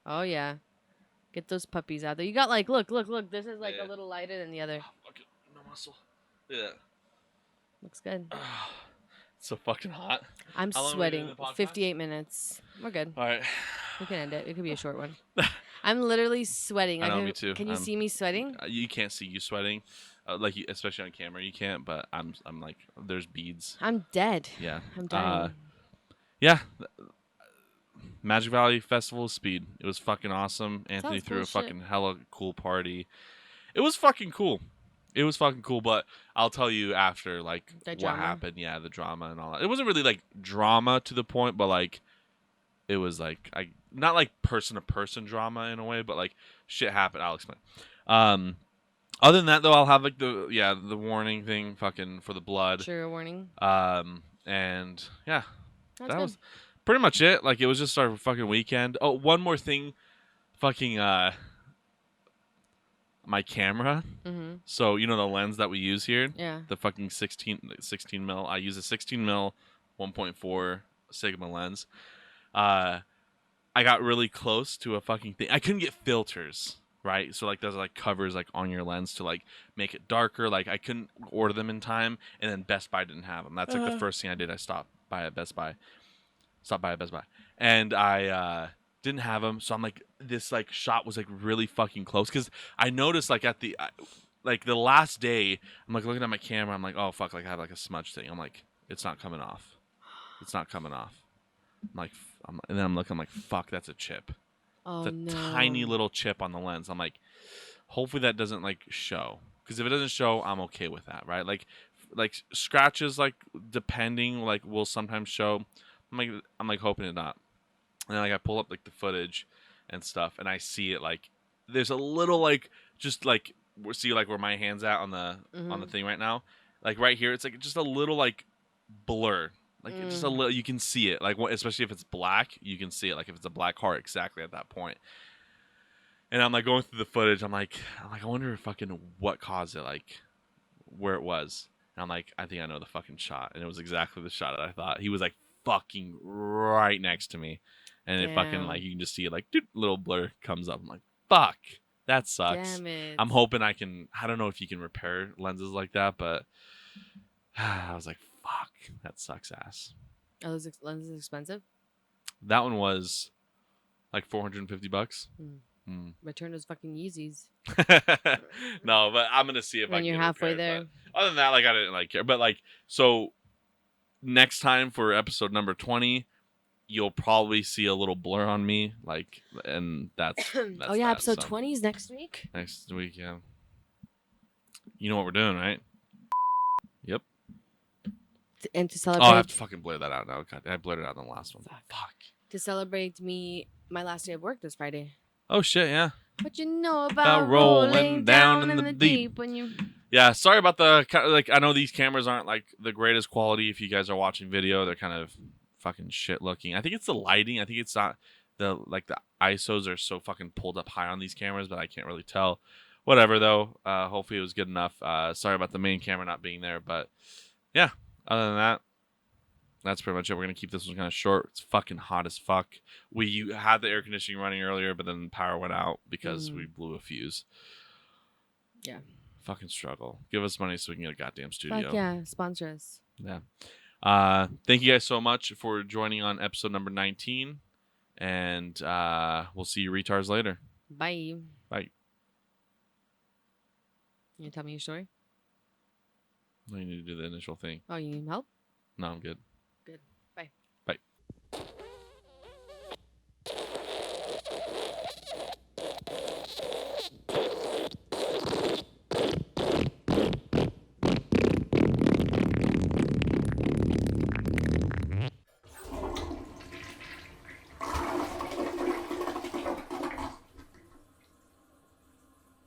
Speaker 1: Oh yeah. Get those puppies out there. You got like, look. This is like
Speaker 2: Yeah.
Speaker 1: a little lighter than the other.
Speaker 2: Oh, fuck it. No muscle. Yeah.
Speaker 1: Looks good.
Speaker 2: It's so fucking hot.
Speaker 1: I'm
Speaker 2: How long are we doing
Speaker 1: sweating.
Speaker 2: the podcast?
Speaker 1: 58 minutes. We're good.
Speaker 2: All right.
Speaker 1: We can end it. It could be a short one. I'm literally sweating.
Speaker 2: I know,
Speaker 1: can,
Speaker 2: me too.
Speaker 1: Can you see me sweating?
Speaker 2: You can't see you sweating, especially on camera. You can't, but I'm like, there's beads.
Speaker 1: I'm dead.
Speaker 2: Yeah.
Speaker 1: I'm dying.
Speaker 2: Yeah. Magic Valley Festival of Speed. It was fucking awesome. Anthony
Speaker 1: Sounds
Speaker 2: threw
Speaker 1: cool
Speaker 2: a
Speaker 1: shit.
Speaker 2: fucking hella cool party. It was fucking cool. But I'll tell you after, like,
Speaker 1: The
Speaker 2: what
Speaker 1: drama.
Speaker 2: happened. Yeah, the drama and all that. It wasn't really, like, drama to the point, but, like, it was, like, not, like, person-to-person drama in a way, but, like, shit happened. I'll explain. Other than that, though, I'll have, like, the warning thing fucking for the blood.
Speaker 1: Trigger warning.
Speaker 2: And, yeah,
Speaker 1: That's
Speaker 2: that
Speaker 1: good.
Speaker 2: was pretty much it. Like, it was just our fucking weekend. Oh, one more thing. Fucking, my camera.
Speaker 1: Mm-hmm.
Speaker 2: So, you know the lens that we use here?
Speaker 1: Yeah.
Speaker 2: The fucking 16 mil. I use a 16 mil 1.4 Sigma lens. I got really close to a fucking thing. I couldn't get filters, right? So, like, there's, like, covers, like, on your lens to, like, make it darker. Like, I couldn't order them in time, and then Best Buy didn't have them. That's, like, the first thing I did. I stopped by at Best Buy. And I didn't have them, so I'm like, this like shot was like really fucking close because I noticed like at the last day, I'm like looking at my camera, I'm like, oh fuck, like I have like a smudge thing. I'm like, it's not coming off. I'm like, and then I'm looking, I'm like, fuck, that's a chip.
Speaker 1: Oh
Speaker 2: It's a
Speaker 1: no.
Speaker 2: tiny little chip on the lens. I'm like, hopefully that doesn't like show, because if it doesn't show, I'm okay with that, right? Like scratches, like depending, like will sometimes show. I'm like hoping it not. And then like I pull up like the footage and stuff, and I see it like there's a little like just like see like where my hand's at on the thing right now, like right here. It's like just a little like blur, like it's just a little. You can see it, like especially if it's black, you can see it. Like if it's a black heart, exactly at that point. And I'm like going through the footage. I'm like I wonder if fucking what caused it, like where it was. And I'm like, I think I know the fucking shot, and it was exactly the shot that I thought. He was like fucking right next to me, and it fucking like you can just see it like little blur comes up. I'm like, fuck, that sucks.
Speaker 1: Damn it.
Speaker 2: I'm hoping I don't know if you can repair lenses like that, but I was like, fuck, that sucks ass.
Speaker 1: Are those lenses expensive?
Speaker 2: That one was like $450.
Speaker 1: Return those fucking Yeezys.
Speaker 2: No, but I'm gonna see if I
Speaker 1: When
Speaker 2: can
Speaker 1: you're
Speaker 2: get it
Speaker 1: halfway
Speaker 2: repaired,
Speaker 1: there.
Speaker 2: but other than that, like I didn't like care. But like so next time for episode number 20, you'll probably see a little blur on me, like, and that's
Speaker 1: oh yeah, episode 20 is next week.
Speaker 2: Next week, yeah. You know what we're doing, right? Yep.
Speaker 1: And to
Speaker 2: Oh,
Speaker 1: celebrate.
Speaker 2: I have to fucking blur that out now. God, I blurred it out in the last one. Fuck.
Speaker 1: to celebrate my last day of work this Friday.
Speaker 2: Oh shit, yeah.
Speaker 1: What you know
Speaker 2: About
Speaker 1: about
Speaker 2: rolling
Speaker 1: rolling
Speaker 2: down
Speaker 1: down
Speaker 2: in
Speaker 1: in
Speaker 2: the
Speaker 1: the
Speaker 2: deep.
Speaker 1: deep when you.
Speaker 2: Yeah, sorry about like I know these cameras aren't like the greatest quality if you guys are watching video. They're kind of fucking shit looking. I think it's the lighting. I think it's not the ISOs are so fucking pulled up high on these cameras, but I can't really tell. Whatever though. Hopefully it was good enough. Sorry about the main camera not being there, but yeah, other than that, that's pretty much it. We're gonna keep this one kind of short. It's fucking hot as fuck. We had the air conditioning running earlier, but then the power went out because we blew a fuse.
Speaker 1: Yeah.
Speaker 2: Fucking struggle. Give us money so we can get a goddamn studio.
Speaker 1: Fuck yeah, sponsor us.
Speaker 2: Yeah. Thank you guys so much for joining on episode number 19. And we'll see you retards later.
Speaker 1: Bye.
Speaker 2: Bye.
Speaker 1: You tell me your story?
Speaker 2: No, you need to do the initial thing.
Speaker 1: Oh, you need help?
Speaker 2: No, I'm good.
Speaker 1: Good.